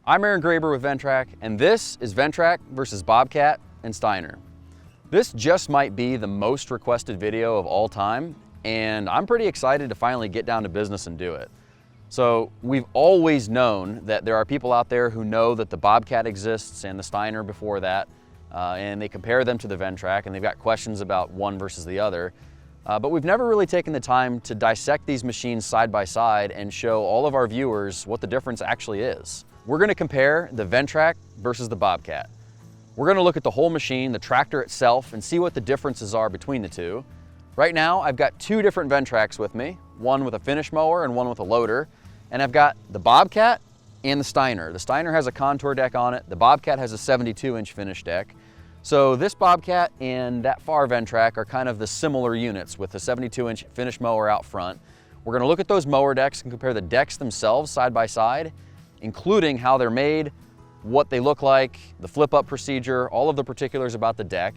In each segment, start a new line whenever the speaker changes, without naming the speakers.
I'm Aaron Graber with Ventrac, and this is Ventrac versus Bobcat and Steiner. This just might be the most requested video of all time, and I'm pretty excited to finally get down to business and do it. So we've always known that there are people out there who know that the Bobcat exists and the Steiner before that, and they compare them to the Ventrac, and they've got questions about one versus the other. But we've never really taken the time to dissect these machines side by side and show all of our viewers what the difference actually is. We're going to compare the Ventrac versus the Bobcat. We're going to look at the whole machine, the tractor itself, and see what the differences are between the two. Right now, I've got two different Ventracs with me, one with a finish mower and one with a loader. And I've got the Bobcat and the Steiner. The Steiner has a contour deck on it. The Bobcat has a 72-inch finish deck. So this Bobcat and that far Ventrac are kind of the similar units with the 72-inch finish mower out front. We're going to look at those mower decks and compare the decks themselves side by side, including how they're made, what they look like, the flip-up procedure, all of the particulars about the deck.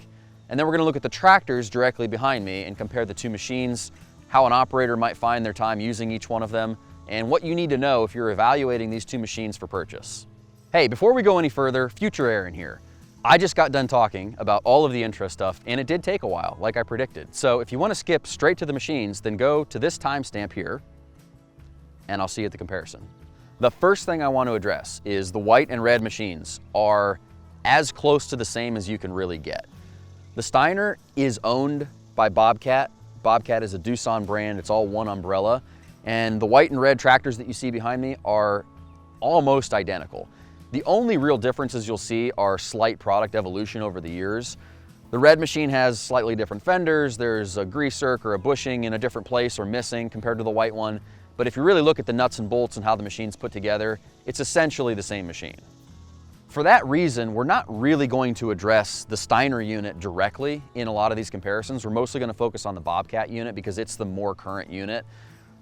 And then we're going to look at the tractors directly behind me and compare the two machines, how an operator might find their time using each one of them, and what you need to know if you're evaluating these two machines for purchase. Hey, before we go any further, future Aaron here. I just got done talking about all of the intro stuff, and it did take a while, like I predicted. So if you want to skip straight to the machines, then go to this timestamp here, and I'll see you at the comparison. The first thing I want to address is the white and red machines are as close to the same as you can really get. The Steiner is owned by Bobcat. Bobcat is a Doosan brand, it's all one umbrella. And the white and red tractors that you see behind me are almost identical. The only real differences you'll see are slight product evolution over the years. The red machine has slightly different fenders, there's a grease zerk or a bushing in a different place or missing compared to the white one. But if you really look at the nuts and bolts and how the machine's put together, it's essentially the same machine. For that reason, we're not really going to address the Steiner unit directly in a lot of these comparisons. We're mostly going to focus on the Bobcat unit because it's the more current unit.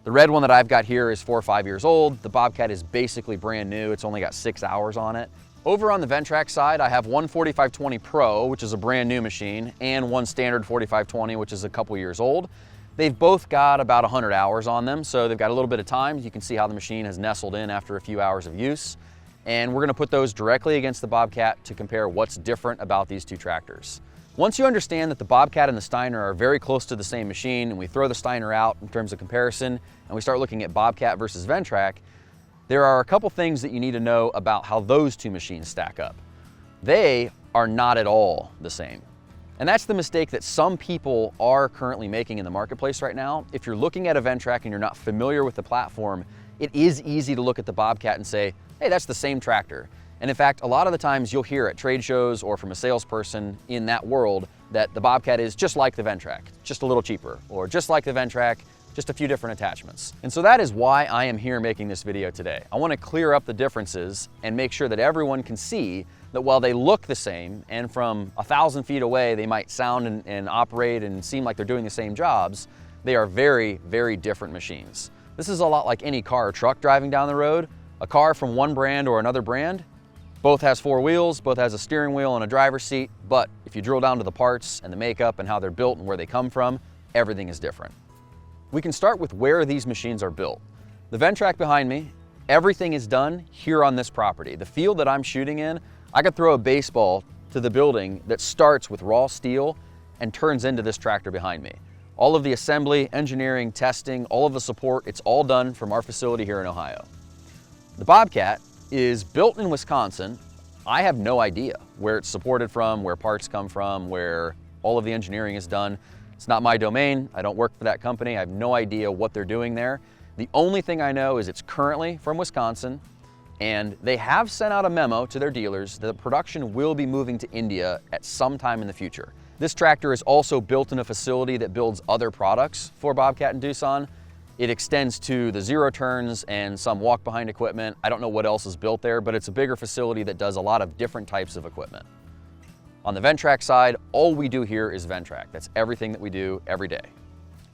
The red one that I've got here is 4 or 5 years old. The Bobcat is basically brand new. It's only got 6 hours on it. Over on the Ventrac side, I have one 4520 Pro, which is a brand new machine, and one standard 4520, which is a couple years old. They've both got about 100 hours on them, so they've got a little bit of time. You can see how the machine has nestled in after a few hours of use. And we're going to put those directly against the Bobcat to compare what's different about these two tractors. Once you understand that the Bobcat and the Steiner are very close to the same machine, and we throw the Steiner out in terms of comparison, and we start looking at Bobcat versus Ventrac, there are a couple things that you need to know about how those two machines stack up. They are not at all the same. And that's the mistake that some people are currently making in the marketplace right now. If you're looking at a Ventrac and you're not familiar with the platform, it is easy to look at the Bobcat and say, hey, that's the same tractor. And in fact, a lot of the times you'll hear at trade shows or from a salesperson in that world that the Bobcat is just like the Ventrac, just a little cheaper, or just like the Ventrac, just a few different attachments. And so that is why I am here making this video today. I want to clear up the differences and make sure that everyone can see that while they look the same, and from 1,000 feet away they might sound and operate and seem like they're doing the same jobs, they are very, very different machines. This is a lot like any car or truck driving down the road. A car from one brand or another brand, both has 4 wheels, both has a steering wheel and a driver's seat, but if you drill down to the parts and the makeup and how they're built and where they come from, everything is different. We can start with where these machines are built. The Ventrac behind me, everything is done here on this property. The field that I'm shooting in, I could throw a baseball to the building that starts with raw steel and turns into this tractor behind me. All of the assembly, engineering, testing, all of the support, it's all done from our facility here in Ohio. The Bobcat is built in Wisconsin. I have no idea where it's supported from, where parts come from, where all of the engineering is done. It's not my domain. I don't work for that company. I have no idea what they're doing there. The only thing I know is it's currently from Wisconsin, and they have sent out a memo to their dealers that the production will be moving to India at some time in the future. This tractor is also built in a facility that builds other products for Bobcat and Doosan. It extends to the zero turns and some walk behind equipment. I don't know what else is built there, but it's a bigger facility that does a lot of different types of equipment. On the Ventrac side, all we do here is Ventrac. That's everything that we do every day.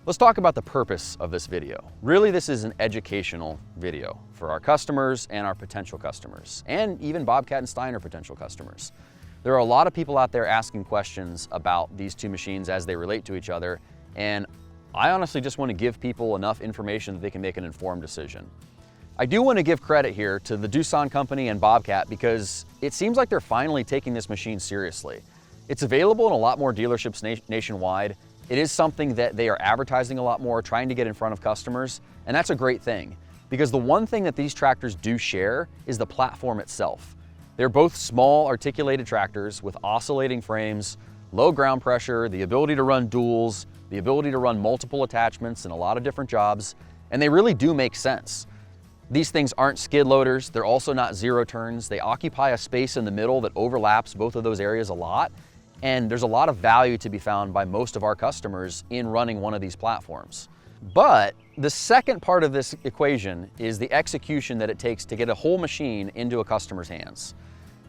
Let's talk about the purpose of this video. Really, this is an educational video for our customers and our potential customers, and even Bobcat and Steiner potential customers. There are a lot of people out there asking questions about these two machines as they relate to each other, and I honestly just want to give people enough information that they can make an informed decision. I do want to give credit here to the Doosan company and Bobcat because it seems like they're finally taking this machine seriously. It's available in a lot more dealerships nationwide. It is something that they are advertising a lot more, trying to get in front of customers, and that's a great thing because the one thing that these tractors do share is the platform itself. They're both small articulated tractors with oscillating frames, low ground pressure, the ability to run duals, the ability to run multiple attachments in a lot of different jobs, and they really do make sense. These things aren't skid loaders, they're also not zero turns. They occupy a space in the middle that overlaps both of those areas a lot, and there's a lot of value to be found by most of our customers in running one of these platforms. But the second part of this equation is the execution that it takes to get a whole machine into a customer's hands.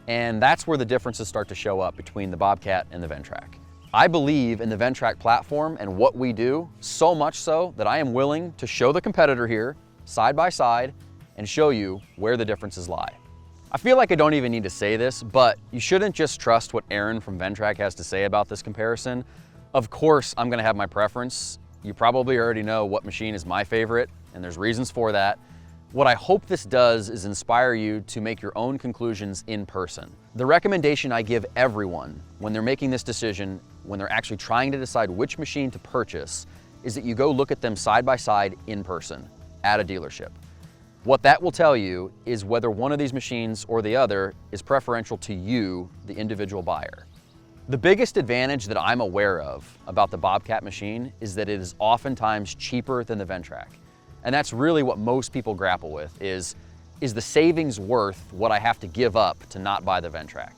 And that's where the differences start to show up between the Bobcat and the Ventrac. I believe in the Ventrac platform and what we do, so much so that I am willing to show the competitor here, side by side, and show you where the differences lie. I feel like I don't even need to say this, but you shouldn't just trust what Aaron from Ventrac has to say about this comparison. Of course, I'm gonna have my preference. You probably already know what machine is my favorite, and there's reasons for that. What I hope this does is inspire you to make your own conclusions in person. The recommendation I give everyone when they're making this decision, when they're actually trying to decide which machine to purchase, is that you go look at them side by side in person at a dealership. What that will tell you is whether one of these machines or the other is preferential to you, the individual buyer. The biggest advantage that I'm aware of about the Bobcat machine is that it is oftentimes cheaper than the Ventrac. And that's really what most people grapple with is the savings worth what I have to give up to not buy the Ventrac?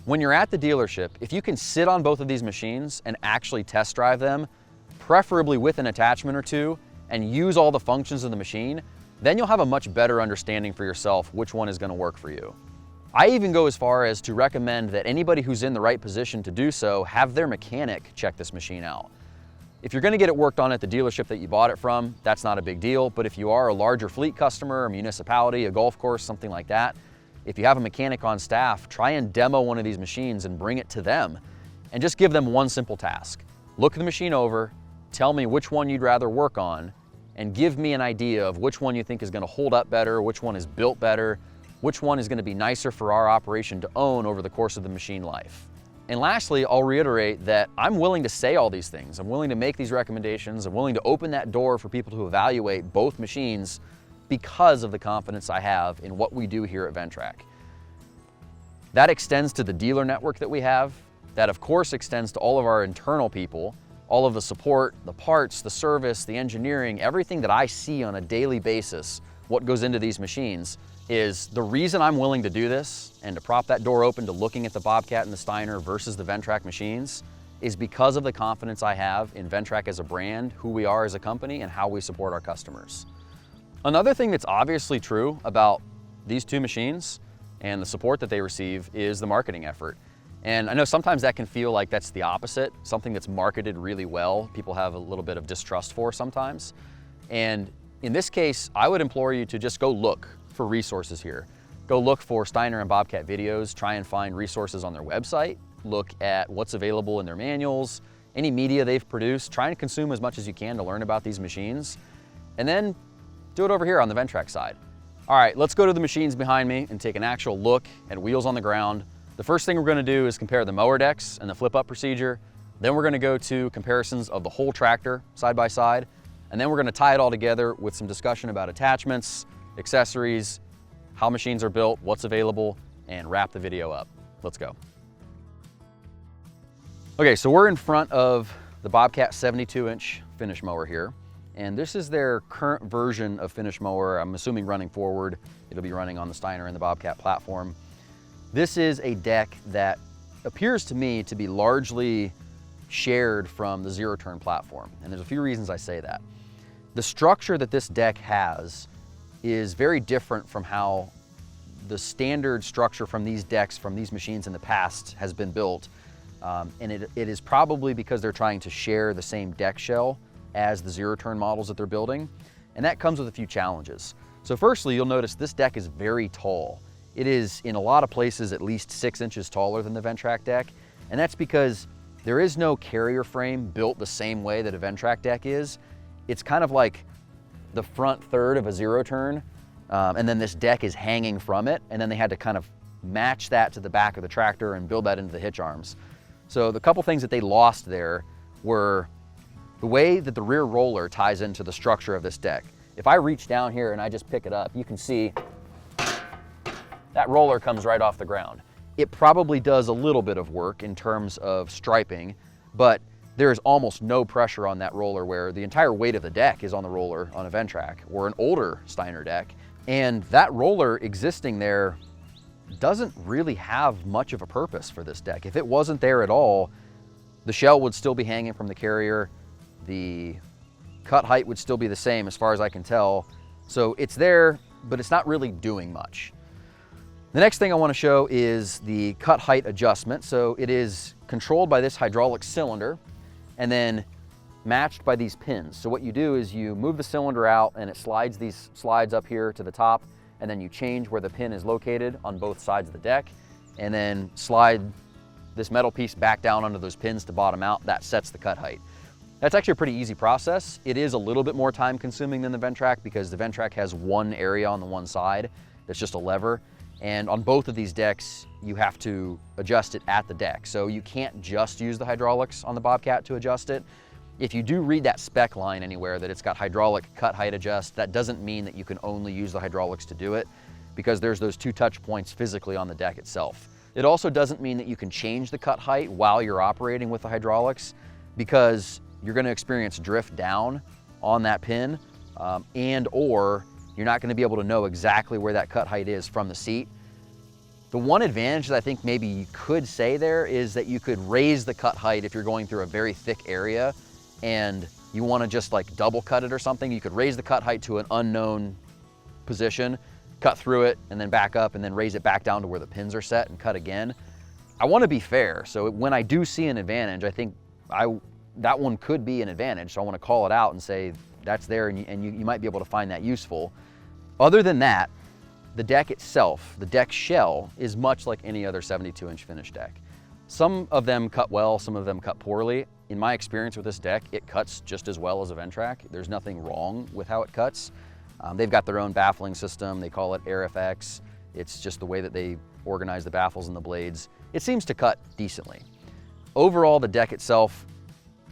When you're at the dealership, if you can sit on both of these machines and actually test drive them, preferably with an attachment or two, and use all the functions of the machine, then you'll have a much better understanding for yourself which one is going to work for you. I even go as far as to recommend that anybody who's in the right position to do so have their mechanic check this machine out. If you're going to get it worked on at the dealership that you bought it from, that's not a big deal, but if you are a larger fleet customer, a municipality, a golf course, something like that, if you have a mechanic on staff, try and demo one of these machines and bring it to them and just give them one simple task. Look the machine over, tell me which one you'd rather work on, and give me an idea of which one you think is going to hold up better, which one is built better, which one is going to be nicer for our operation to own over the course of the machine life. And lastly, I'll reiterate that I'm willing to say all these things. I'm willing to make these recommendations. I'm willing to open that door for people to evaluate both machines because of the confidence I have in what we do here at Ventrac. That extends to the dealer network that we have. That of course extends to all of our internal people, all of the support, the parts, the service, the engineering, everything that I see on a daily basis, what goes into these machines, is the reason I'm willing to do this and to prop that door open to looking at the Bobcat and the Steiner versus the Ventrac machines is because of the confidence I have in Ventrac as a brand, who we are as a company, and how we support our customers. Another thing that's obviously true about these two machines and the support that they receive is the marketing effort. And I know sometimes that can feel like that's the opposite, something that's marketed really well, people have a little bit of distrust for sometimes. And in this case, I would implore you to just go look for resources here. Go look for Steiner and Bobcat videos, try and find resources on their website, look at what's available in their manuals, any media they've produced, try and consume as much as you can to learn about these machines, and then do it over here on the Ventrac side. All right, let's go to the machines behind me and take an actual look at wheels on the ground. The first thing we're going to do is compare the mower decks and the flip-up procedure. Then we're going to go to comparisons of the whole tractor side by side, and then we're going to tie it all together with some discussion about attachments, accessories, how machines are built, what's available, and wrap the video up. Let's go. Okay, so we're in front of the Bobcat 72-inch finish mower here, and this is their current version of finish mower. I'm assuming running forward, it'll be running on the Steiner and the Bobcat platform. This is a deck that appears to me to be largely shared from the zero-turn platform, and there's a few reasons I say that. The structure that this deck has is very different from how the standard structure from these decks, from these machines in the past has been built. And it is probably because they're trying to share the same deck shell as the zero-turn models that they're building. And that comes with a few challenges. So firstly, you'll notice this deck is very tall. It is in a lot of places at least 6 inches taller than the Ventrac deck. And that's because there is no carrier frame built the same way that a Ventrac deck is. It's kind of like the front third of a zero turn and then this deck is hanging from it, and then they had to kind of match that to the back of the tractor and build that into the hitch arms. So the couple things that they lost there were the way that the rear roller ties into the structure of this deck. If I reach down here and I just pick it up, you can see that roller comes right off the ground. It probably does a little bit of work in terms of striping, but there's almost no pressure on that roller, where the entire weight of the deck is on the roller on a Ventrac or an older Steiner deck. And that roller existing there doesn't really have much of a purpose for this deck. If it wasn't there at all, the shell would still be hanging from the carrier. The cut height would still be the same as far as I can tell. So it's there, but it's not really doing much. The next thing I want to show is the cut height adjustment. So it is controlled by this hydraulic cylinder and then matched by these pins. So what you do is you move the cylinder out and it slides these slides up here to the top, and then you change where the pin is located on both sides of the deck, and then slide this metal piece back down under those pins to bottom out. That sets the cut height. That's actually a pretty easy process. It is a little bit more time consuming than the Ventrac, because the Ventrac has one area on the one side that's just a lever. And on both of these decks, you have to adjust it at the deck. So you can't just use the hydraulics on the Bobcat to adjust it. If you do read that spec line anywhere that it's got hydraulic cut height adjust, that doesn't mean that you can only use the hydraulics to do it, because there's those two touch points physically on the deck itself. It also doesn't mean that you can change the cut height while you're operating with the hydraulics, because you're going to experience drift down on that pin, or you're not going to be able to know exactly where that cut height is from the seat. The one advantage that I think maybe you could say there is that you could raise the cut height if you're going through a very thick area and you want to just like double cut it or something. You could raise the cut height to an unknown position, cut through it, and then back up, and then raise it back down to where the pins are set and cut again. I want to be fair, so when I do see an advantage, I think that one could be an advantage, so I want to call it out and say that's there, and you might be able to find that useful. Other than that, the deck itself, the deck shell, is much like any other 72-inch finish deck. Some of them cut well, some of them cut poorly. In my experience with this deck, it cuts just as well as a Ventrac. There's nothing wrong with how it cuts. They've got their own baffling system. They call it AirFX. It's just the way that they organize the baffles and the blades. It seems to cut decently. Overall, the deck itself,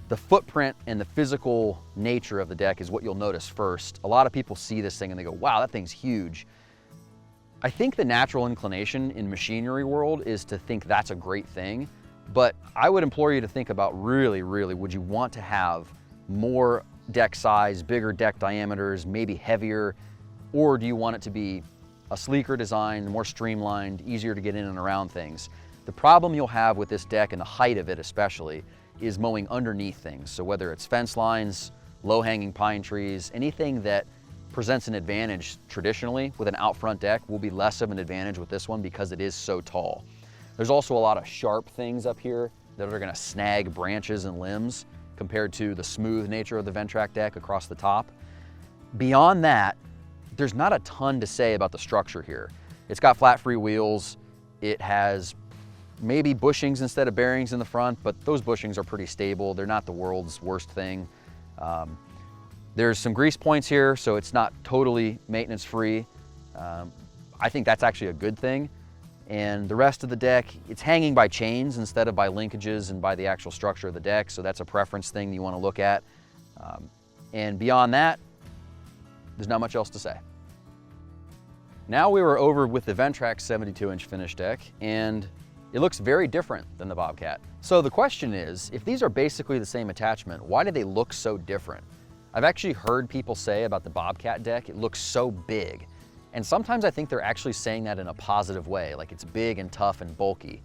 the footprint and the physical nature of the deck is what you'll notice first. A lot of people see this thing and they go, wow, that thing's huge. I think the natural inclination in machinery world is to think that's a great thing, but I would implore you to think about really, would you want to have more deck size, bigger deck diameters, maybe heavier, or do you want it to be a sleeker design, more streamlined, easier to get in and around things? The problem you'll have with this deck, and the height of it especially, is mowing underneath things. So whether it's fence lines, low-hanging pine trees, anything that presents an advantage traditionally with an out front deck will be less of an advantage with this one because it is so tall. There's also a lot of sharp things up here that are going to snag branches and limbs compared to the smooth nature of the Ventrac deck across the top. Beyond that, there's not a ton to say about the structure here. It's got flat free wheels. It has maybe bushings instead of bearings in the front, but those bushings are pretty stable. They're not the world's worst thing. There's some grease points here, so it's not totally maintenance free. I think that's actually a good thing. And the rest of the deck, it's hanging by chains instead of by linkages and by the actual structure of the deck, so that's a preference thing you want to look at. And beyond that, there's not much else to say. Now we were over with the Ventrac 72-inch finish deck, and it looks very different than the Bobcat. So the question is, if these are basically the same attachment, why do they look so different? I've actually heard people say about the Bobcat deck, it looks so big. And sometimes I think they're actually saying that in a positive way, like it's big and tough and bulky.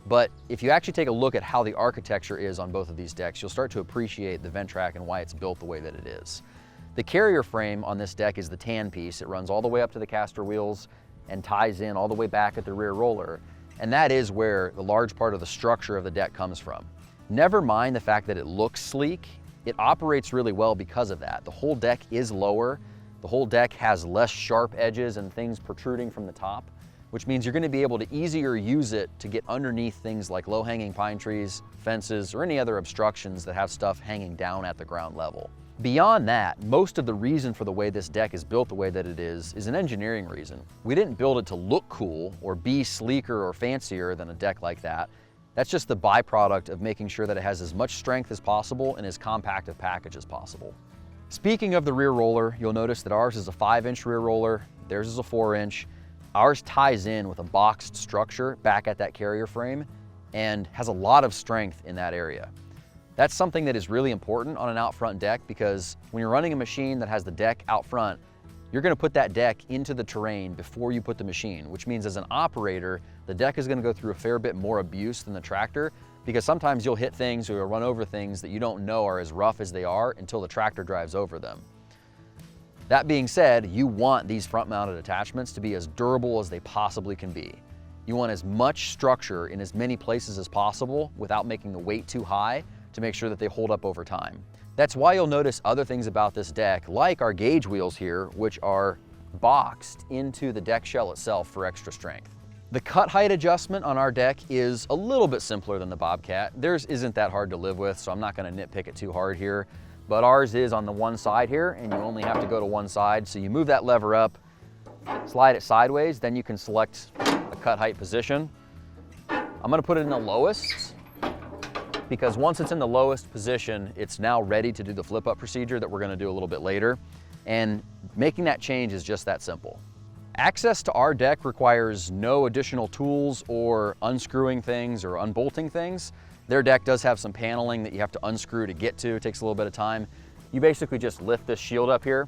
But if you actually take a look at how the architecture is on both of these decks, you'll start to appreciate the Ventrac and why it's built the way that it is. The carrier frame on this deck is the tan piece. It runs all the way up to the caster wheels and ties in all the way back at the rear roller. And that is where the large part of the structure of the deck comes from. Never mind the fact that it looks sleek, it operates really well because of that. The whole deck is lower. The whole deck has less sharp edges and things protruding from the top, which means you're going to be able to easier use it to get underneath things like low-hanging pine trees, fences, or any other obstructions that have stuff hanging down at the ground level. Beyond that, most of the reason for the way this deck is built the way that it is an engineering reason. We didn't build it to look cool or be sleeker or fancier than a deck like that. That's just the byproduct of making sure that it has as much strength as possible and as compact a package as possible. Speaking of the rear roller, you'll notice that ours is a 5-inch rear roller, theirs is a 4-inch. Ours ties in with a boxed structure back at that carrier frame and has a lot of strength in that area. That's something that is really important on an out front deck, because when you're running a machine that has the deck out front, you're gonna put that deck into the terrain before you put the machine, which means as an operator, the deck is gonna go through a fair bit more abuse than the tractor, because sometimes you'll hit things or you'll run over things that you don't know are as rough as they are until the tractor drives over them. That being said, you want these front mounted attachments to be as durable as they possibly can be. You want as much structure in as many places as possible without making the weight too high to make sure that they hold up over time. That's why you'll notice other things about this deck, like our gauge wheels here, which are boxed into the deck shell itself for extra strength. The cut height adjustment on our deck is a little bit simpler than the Bobcat. Theirs isn't that hard to live with, so I'm not gonna nitpick it too hard here, but ours is on the one side here, and you only have to go to one side. So you move that lever up, slide it sideways, then you can select a cut height position. I'm gonna put it in the lowest, because once it's in the lowest position, it's now ready to do the flip up procedure that we're gonna do a little bit later. And making that change is just that simple. Access to our deck requires no additional tools or unscrewing things or unbolting things. Their deck does have some paneling that you have to unscrew to get to. It takes a little bit of time. You basically just lift this shield up here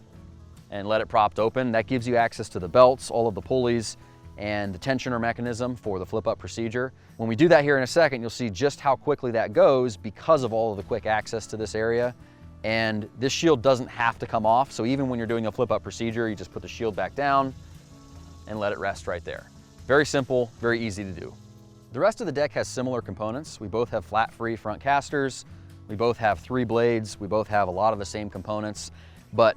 and let it propped open. That gives you access to the belts, all of the pulleys, and the tensioner mechanism for the flip up procedure. When we do that here in a second, you'll see just how quickly that goes because of all of the quick access to this area. And this shield doesn't have to come off. So even when you're doing a flip up procedure, you just put the shield back down and let it rest right there. Very simple, very easy to do. The rest of the deck has similar components. We both have flat free front casters. We both have 3 blades. We both have a lot of the same components. But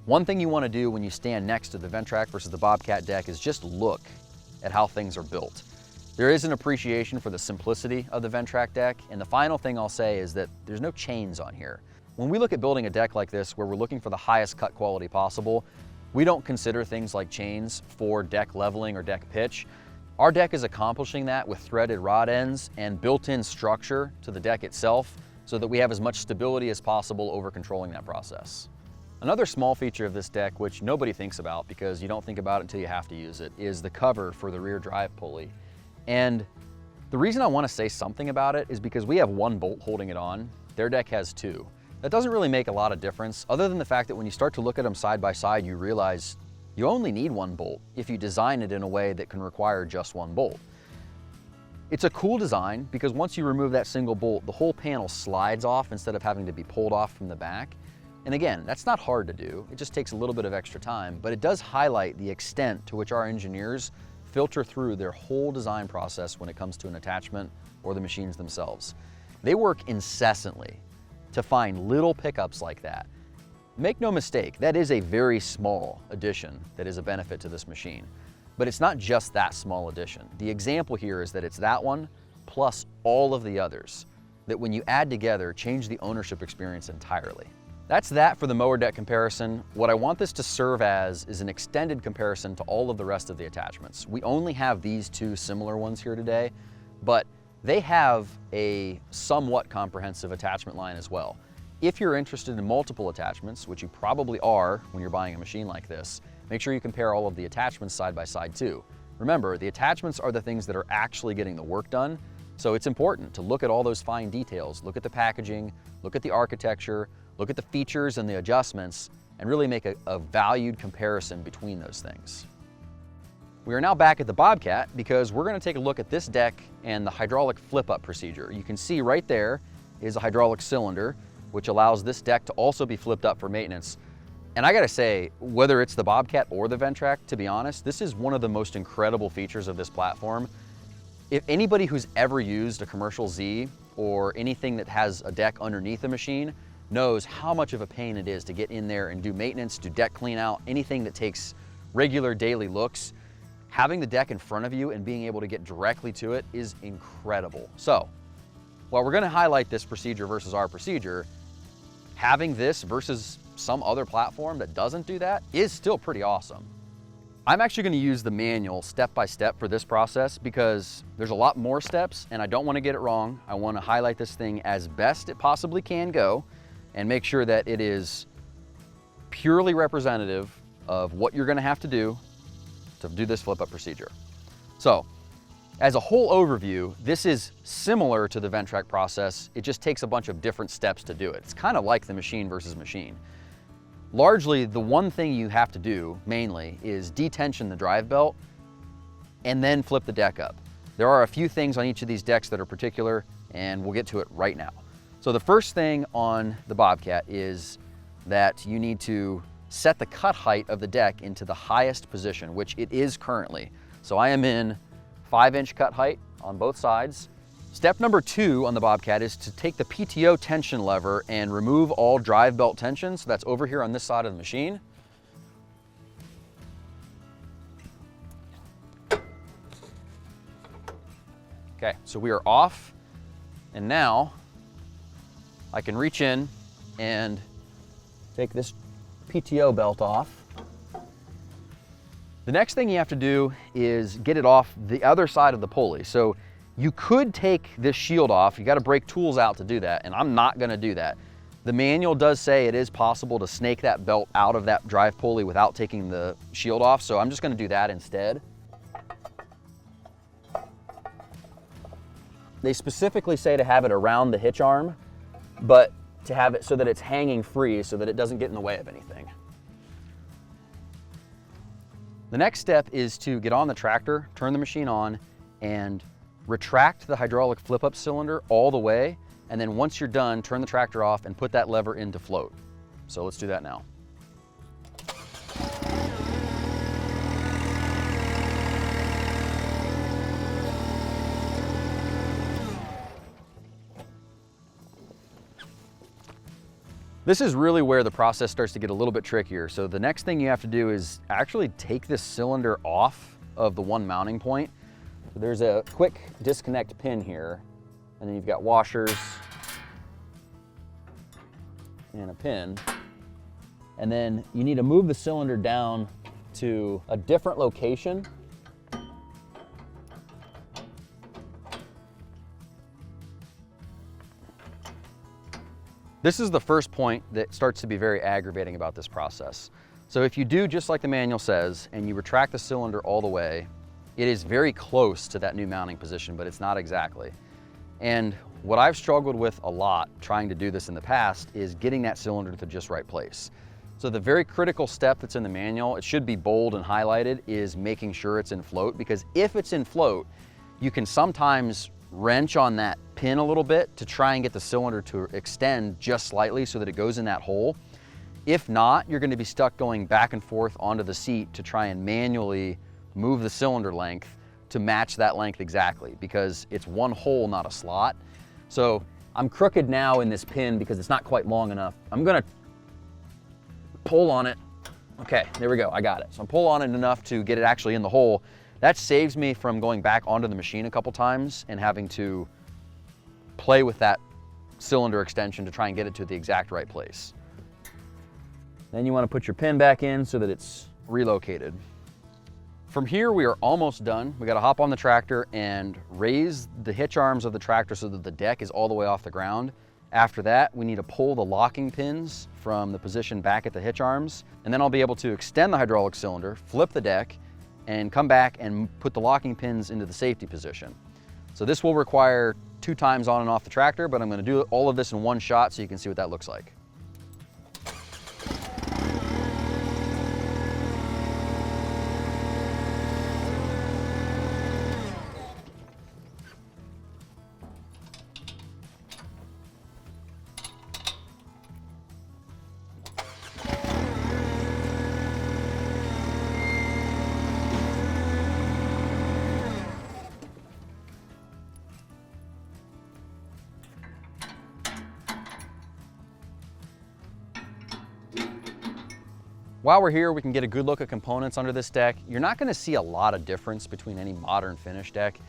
one thing you want to do when you stand next to the Ventrac versus the Bobcat deck is just look at how things are built. There is an appreciation for the simplicity of the Ventrac deck, and the final thing I'll say is that there's no chains on here. When we look at building a deck like this where we're looking for the highest cut quality possible, we don't consider things like chains for deck leveling or deck pitch. Our deck is accomplishing that with threaded rod ends and built-in structure to the deck itself so that we have as much stability as possible over controlling that process. Another small feature of this deck, which nobody thinks about because you don't think about it until you have to use it, is the cover for the rear drive pulley. And the reason I want to say something about it is because we have 1 bolt holding it on. Their deck has 2. That doesn't really make a lot of difference, other than the fact that when you start to look at them side by side, you realize you only need 1 bolt if you design it in a way that can require just 1 bolt. It's a cool design because once you remove that single bolt, the whole panel slides off instead of having to be pulled off from the back. And again, that's not hard to do. It just takes a little bit of extra time, but it does highlight the extent to which our engineers filter through their whole design process when it comes to an attachment or the machines themselves. They work incessantly to find little pickups like that. Make no mistake, that is a very small addition that is a benefit to this machine. But it's not just that small addition. The example here is that it's that one plus all of the others that when you add together change the ownership experience entirely. That's that for the mower deck comparison. What I want this to serve as is an extended comparison to all of the rest of the attachments. We only have these 2 similar ones here today, but they have a somewhat comprehensive attachment line as well. If you're interested in multiple attachments, which you probably are when you're buying a machine like this, make sure you compare all of the attachments side by side too. Remember, the attachments are the things that are actually getting the work done, so it's important to look at all those fine details, look at the packaging, look at the architecture, look at the features and the adjustments, and really make a valued comparison between those things. We are now back at the Bobcat because we're going to take a look at this deck and the hydraulic flip-up procedure. You can see right there is a hydraulic cylinder, which allows this deck to also be flipped up for maintenance. And I gotta say, whether it's the Bobcat or the Ventrac, to be honest, this is one of the most incredible features of this platform. If anybody who's ever used a commercial Z or anything that has a deck underneath the machine knows how much of a pain it is to get in there and do maintenance, do deck clean out, anything that takes regular daily looks. Having the deck in front of you and being able to get directly to it is incredible. So, while we're gonna highlight this procedure versus our procedure, having this versus some other platform that doesn't do that is still pretty awesome. I'm actually going to use the manual step by step for this process because there's a lot more steps and I don't want to get it wrong. I want to highlight this thing as best it possibly can go and make sure that it is purely representative of what you're going to have to do this flip up procedure. So as a whole overview, this is similar to the Ventrac process. It just takes a bunch of different steps to do it. It's kind of like the machine versus machine. Largely, the one thing you have to do mainly is detension the drive belt and then flip the deck up. There are a few things on each of these decks that are particular, and we'll get to it right now. So the first thing on the Bobcat is that you need to set the cut height of the deck into the highest position, which it is currently. So I am in 5-inch cut height on both sides. Step number 2 on the Bobcat is to take the PTO tension lever and remove all drive belt tension. So that's over here on this side of the machine. Okay, so we are off, and now I can reach in and take this PTO belt off. The next thing you have to do is get it off the other side of the pulley. So you could take this shield off. You got to break tools out to do that, and I'm not going to do that. The manual does say it is possible to snake that belt out of that drive pulley without taking the shield off, so I'm just going to do that instead. They specifically say to have it around the hitch arm, but to have it so that it's hanging free so that it doesn't get in the way of anything. The next step is to get on the tractor, turn the machine on, and retract the hydraulic flip-up cylinder all the way, and then once you're done, turn the tractor off and put that lever into float. So let's do that now. This is really where the process starts to get a little bit trickier. So the next thing you have to do is actually take this cylinder off of the one mounting point. So there's a quick disconnect pin here, and then you've got washers and a pin. And then you need to move the cylinder down to a different location. This is the first point that starts to be very aggravating about this process. So if you do just like the manual says, and you retract the cylinder all the way, it is very close to that new mounting position, but it's not exactly. And what I've struggled with a lot trying to do this in the past is getting that cylinder to the just right place. So the very critical step that's in the manual, it should be bold and highlighted, is making sure it's in float, because if it's in float, you can sometimes wrench on that pin a little bit to try and get the cylinder to extend just slightly so that it goes in that hole. If not, you're going to be stuck going back and forth onto the seat to try and manually move the cylinder length to match that length exactly, because it's one hole, not a slot. So I'm crooked now in this pin because it's not quite long enough. I'm going to pull on it. Okay, there we go, I got it. So I'm pull on it enough to get it actually in the hole. That saves me from going back onto the machine a couple times and having to play with that cylinder extension to try and get it to the exact right place. Then you want to put your pin back in so that it's relocated. From here, we are almost done. We got to hop on the tractor and raise the hitch arms of the tractor so that the deck is all the way off the ground. After that, we need to pull the locking pins from the position back at the hitch arms, and then I'll be able to extend the hydraulic cylinder, flip the deck, and come back and put the locking pins into the safety position. So this will require 2 times on and off the tractor, but I'm going to do all of this in one shot so you can see what that looks like. While we're here, we can get a good look at components under this deck. You're not gonna see a lot of difference between any modern finish deck.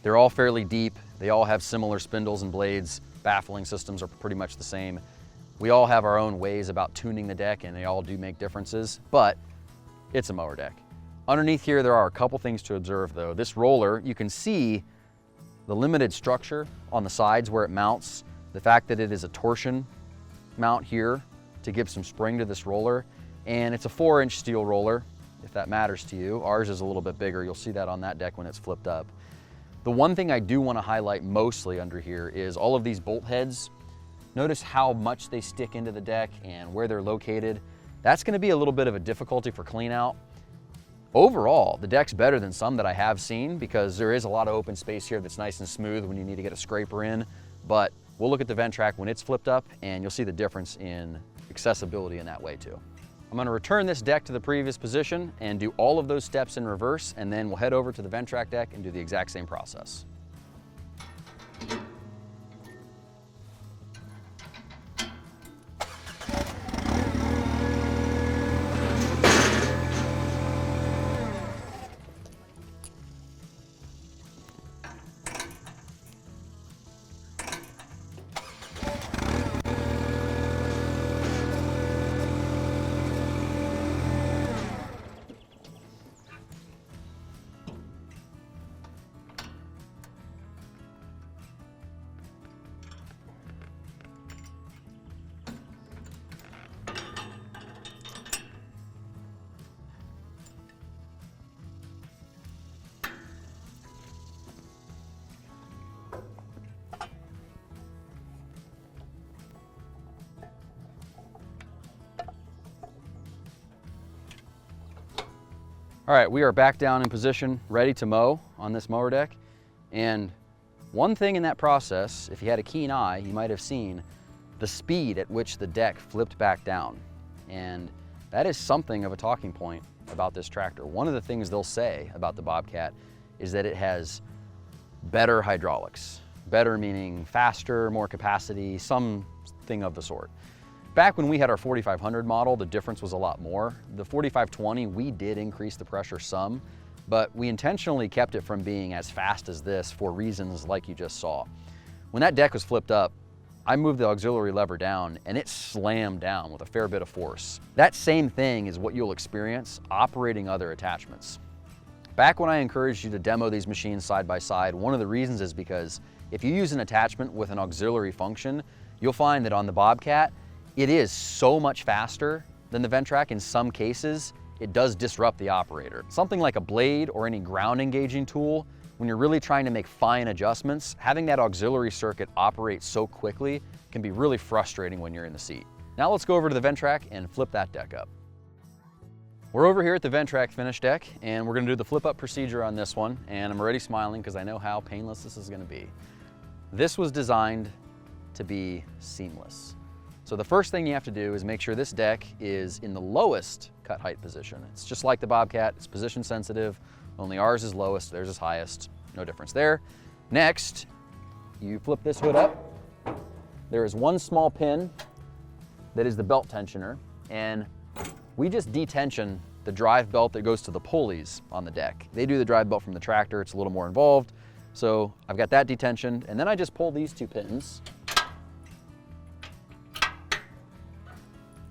They're all fairly deep. They all have similar spindles and blades. Baffling systems are pretty much the same. We all have our own ways about tuning the deck, and they all do make differences, but it's a mower deck. Underneath here, there are a couple things to observe though. This roller, you can see the limited structure on the sides where it mounts, the fact that it is a torsion mount here to give some spring to this roller, and it's a 4-inch steel roller, if that matters to you. Ours is a little bit bigger. You'll see that on that deck when it's flipped up. The one thing I do want to highlight mostly under here is all of these bolt heads. Notice how much they stick into the deck and where they're located. That's going to be a little bit of a difficulty for clean out. Overall, the deck's better than some that I have seen because there is a lot of open space here that's nice and smooth when you need to get a scraper in, but we'll look at the Ventrac when it's flipped up and you'll see the difference in accessibility in that way too. I'm going to return this deck to the previous position and do all of those steps in reverse, and then we'll head over to the Ventrac deck and do the exact same process. All right, we are back down in position, ready to mow on this mower deck. And one thing in that process, if you had a keen eye, you might have seen the speed at which the deck flipped back down. And that is something of a talking point about this tractor. One of the things they'll say about the Bobcat is that it has better hydraulics. Better meaning faster, more capacity, something of the sort. Back when we had our 4500 model, the difference was a lot more. The 4520, we did increase the pressure some, but we intentionally kept it from being as fast as this for reasons like you just saw. When that deck was flipped up, I moved the auxiliary lever down and it slammed down with a fair bit of force. That same thing is what you'll experience operating other attachments. Back when I encouraged you to demo these machines side by side, one of the reasons is because if you use an attachment with an auxiliary function, you'll find that on the Bobcat, it is so much faster than the Ventrac. In some cases, it does disrupt the operator. Something like a blade or any ground engaging tool, when you're really trying to make fine adjustments, having that auxiliary circuit operate so quickly can be really frustrating when you're in the seat. Now let's go over to the Ventrac and flip that deck up. We're over here at the Ventrac finish deck, and we're gonna do the flip up procedure on this one, and I'm already smiling because I know how painless this is gonna be. This was designed to be seamless. So the first thing you have to do is make sure this deck is in the lowest cut height position. It's just like the Bobcat, it's position sensitive, only ours is lowest, theirs is highest, no difference there. Next, you flip this hood up. There is one small pin that is the belt tensioner, and we just detension the drive belt that goes to the pulleys on the deck. They do the drive belt from the tractor, it's a little more involved. So I've got that detensioned, and then I just pull these two pins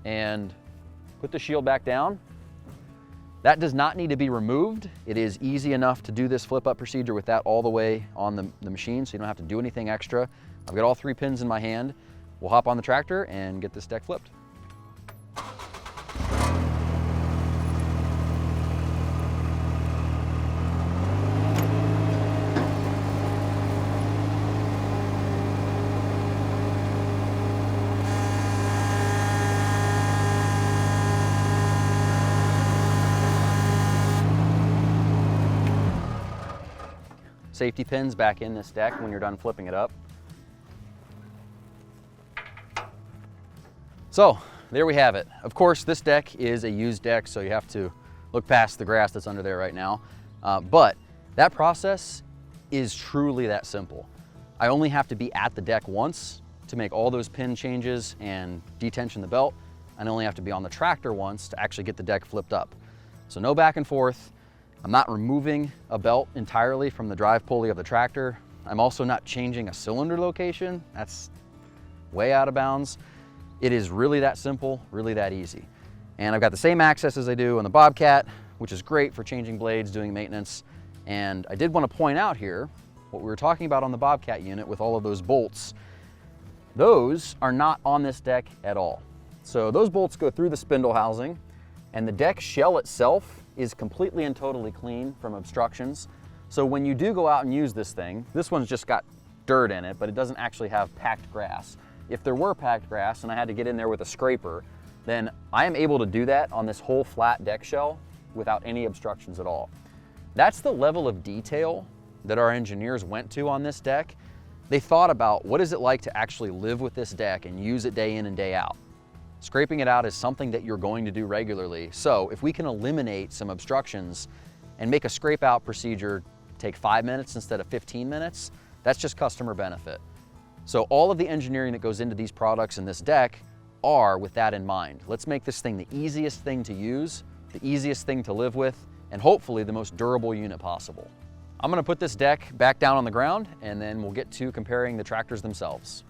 and put the shield back down. That does not need to be removed. It is easy enough to do this flip up procedure with that all the way on the machine, so you don't have to do anything extra. I've got all 3 pins in my hand. We'll hop on the tractor and get this deck flipped. Safety pins back in this deck when you're done flipping it up. So there we have it. Of course, this deck is a used deck, so you have to look past the grass that's under there right now. But that process is truly that simple. I only have to be at the deck once to make all those pin changes and detension the belt. I only have to be on the tractor once to actually get the deck flipped up. So no back and forth. I'm not removing a belt entirely from the drive pulley of the tractor. I'm also not changing a cylinder location. That's way out of bounds. It is really that simple, really that easy. And I've got the same access as I do on the Bobcat, which is great for changing blades, doing maintenance. And I did want to point out here, what we were talking about on the Bobcat unit with all of those bolts, those are not on this deck at all. So those bolts go through the spindle housing, and the deck shell itself is completely and totally clean from obstructions. So when you do go out and use this thing, this one's just got dirt in it, but it doesn't actually have packed grass. If there were packed grass and I had to get in there with a scraper, then I am able to do that on this whole flat deck shell without any obstructions at all. That's the level of detail that our engineers went to on this deck. They thought about what is it like to actually live with this deck and use it day in and day out. Scraping it out is something that you're going to do regularly. So if we can eliminate some obstructions and make a scrape out procedure take 5 minutes instead of 15 minutes, that's just customer benefit. So all of the engineering that goes into these products and this deck are with that in mind. Let's make this thing the easiest thing to use, the easiest thing to live with, and hopefully the most durable unit possible. I'm gonna put this deck back down on the ground, and then we'll get to comparing the tractors themselves.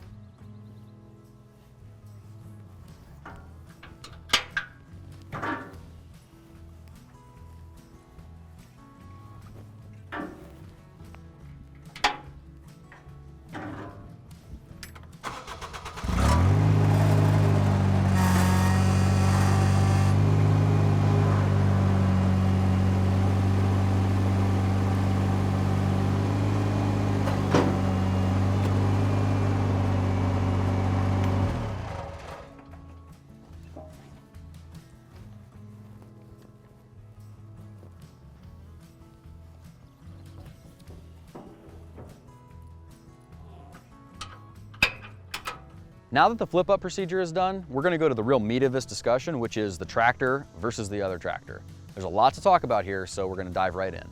Now that the flip up procedure is done, we're gonna go to the real meat of this discussion, which is the tractor versus the other tractor. There's a lot to talk about here, so we're gonna dive right in.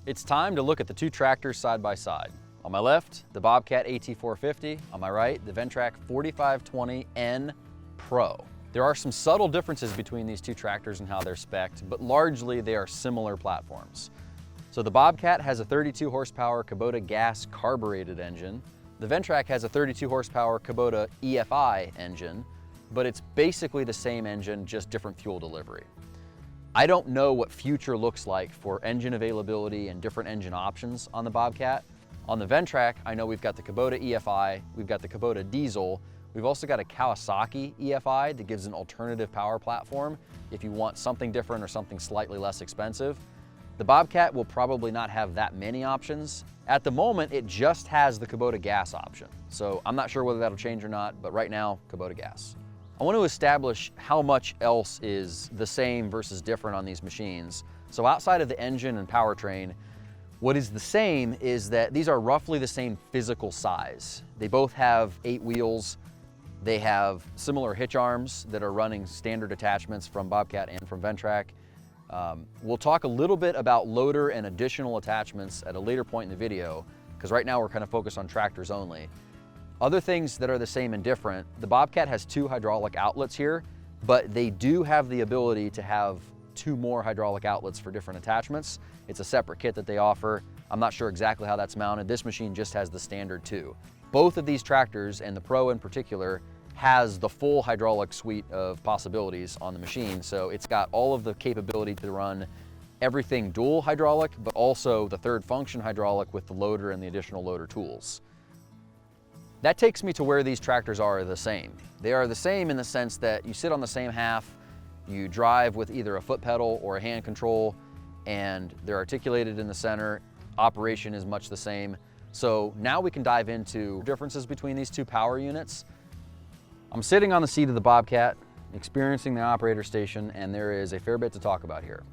It's time to look at the two tractors side by side. On my left, the Bobcat AT450. On my right, the Ventrac 4520N Pro. There are some subtle differences between these two tractors and how they're spec'd, but largely they are similar platforms. So the Bobcat has a 32 horsepower Kubota gas carbureted engine. The Ventrac has a 32 horsepower Kubota EFI engine, but it's basically the same engine, just different fuel delivery. I don't know what future looks like for engine availability and different engine options on the Bobcat. On the Ventrac, I know we've got the Kubota EFI, we've got the Kubota diesel, we've also got a Kawasaki EFI that gives an alternative power platform if you want something different or something slightly less expensive. The Bobcat will probably not have that many options. At the moment, it just has the Kubota gas option. So I'm not sure whether that'll change or not, but right now, Kubota gas. I want to establish how much else is the same versus different on these machines. So outside of the engine and powertrain, what is the same is that these are roughly the same physical size. They both have 8 wheels. They have similar hitch arms that are running standard attachments from Bobcat and from Ventrac. We'll talk a little bit about loader and additional attachments at a later point in the video, because right now we're kind of focused on tractors only. Other things that are the same and different, the Bobcat has 2 hydraulic outlets here, but they do have the ability to have 2 more hydraulic outlets for different attachments. It's a separate kit that they offer. I'm not sure exactly how that's mounted. This machine just has the standard 2. Both of these tractors, and the Pro in particular, has the full hydraulic suite of possibilities on the machine. So it's got all of the capability to run everything dual hydraulic, but also the third function hydraulic with the loader and the additional loader tools. That takes me to where these tractors are the same. They are the same in the sense that you sit on the same half, you drive with either a foot pedal or a hand control, and they're articulated in the center. Operation is much the same. So now we can dive into differences between these two power units. I'm sitting on the seat of the Bobcat, experiencing the operator station, and there is a fair bit to talk about here.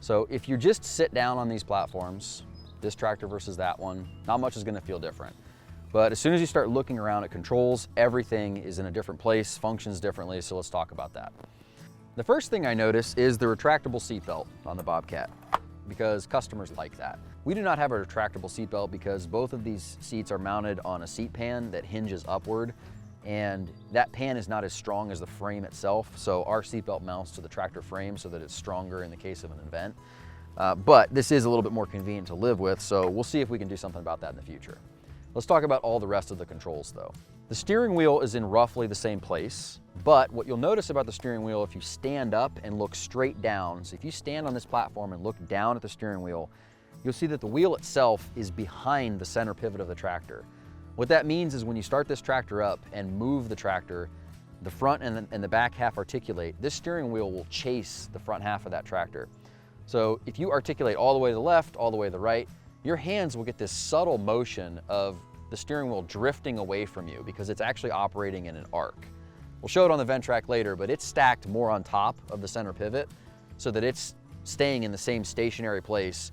So if you just sit down on these platforms, this tractor versus that one, not much is gonna feel different. But as soon as you start looking around at controls, everything is in a different place, functions differently, so let's talk about that. The first thing I notice is the retractable seatbelt on the Bobcat, because customers like that. We do not have a retractable seatbelt because both of these seats are mounted on a seat pan that hinges upward, and that pan is not as strong as the frame itself, so our seatbelt mounts to the tractor frame so that it's stronger in the case of an event. But this is a little bit more convenient to live with, so we'll see if we can do something about that in the future. Let's talk about all the rest of the controls though. The steering wheel is in roughly the same place, but what you'll notice about the steering wheel, if you stand up and look straight down, so if you stand on this platform and look down at the steering wheel, you'll see that the wheel itself is behind the center pivot of the tractor. What that means is when you start this tractor up and move the tractor, the front and the back half articulate, this steering wheel will chase the front half of that tractor. So if you articulate all the way to the left, all the way to the right, your hands will get this subtle motion of the steering wheel drifting away from you because it's actually operating in an arc. We'll show it on the Ventrac later, but it's stacked more on top of the center pivot so that it's staying in the same stationary place.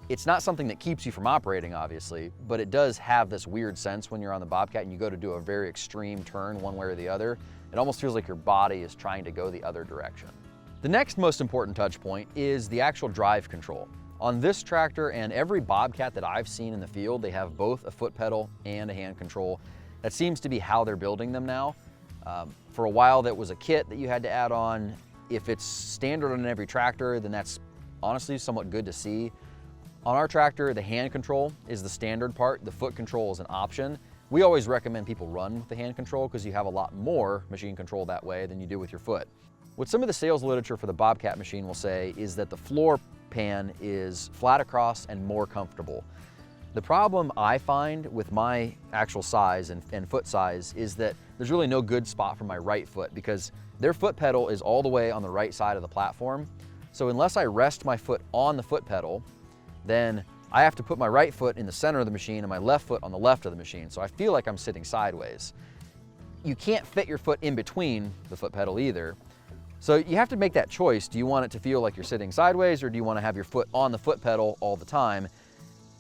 It's not something that keeps you from operating, obviously, but it does have this weird sense when you're on the Bobcat and you go to do a very extreme turn one way or the other. It almost feels like your body is trying to go the other direction. The next most important touch point is the actual drive control. On this tractor and every Bobcat that I've seen in the field, they have both a foot pedal and a hand control. That seems to be how they're building them now. For a while, that was a kit that you had to add on. If it's standard on every tractor, then that's honestly somewhat good to see. On our tractor, the hand control is the standard part. The foot control is an option. We always recommend people run with the hand control because you have a lot more machine control that way than you do with your foot. What some of the sales literature for the Bobcat machine will say is that the floor pan is flat across and more comfortable. The problem I find with my actual size and foot size is that there's really no good spot for my right foot because their foot pedal is all the way on the right side of the platform. So unless I rest my foot on the foot pedal, then I have to put my right foot in the center of the machine and my left foot on the left of the machine. So I feel like I'm sitting sideways. You can't fit your foot in between the foot pedal either. So you have to make that choice. Do you want it to feel like you're sitting sideways or do you want to have your foot on the foot pedal all the time?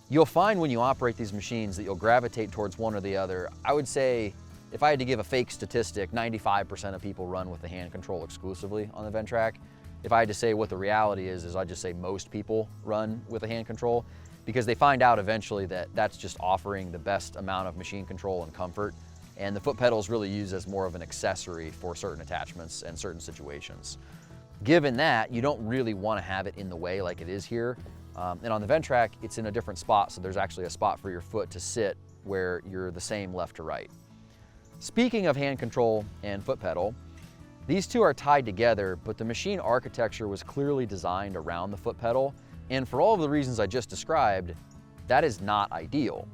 You'll find when you operate these machines that you'll gravitate towards one or the other. I would say, if I had to give a fake statistic, 95% of people run with the hand control exclusively on the Ventrac. If I had to say what the reality is I'd just say most people run with a hand control because they find out eventually that that's just offering the best amount of machine control and comfort. And the foot pedal is really used as more of an accessory for certain attachments and certain situations. Given that, you don't really want to have it in the way like it is here. And on the Ventrac, it's in a different spot, so there's actually a spot for your foot to sit where you're the same left to right. Speaking of hand control and foot pedal, these two are tied together, but the machine architecture was clearly designed around the foot pedal. And for all of the reasons I just described, that is not ideal.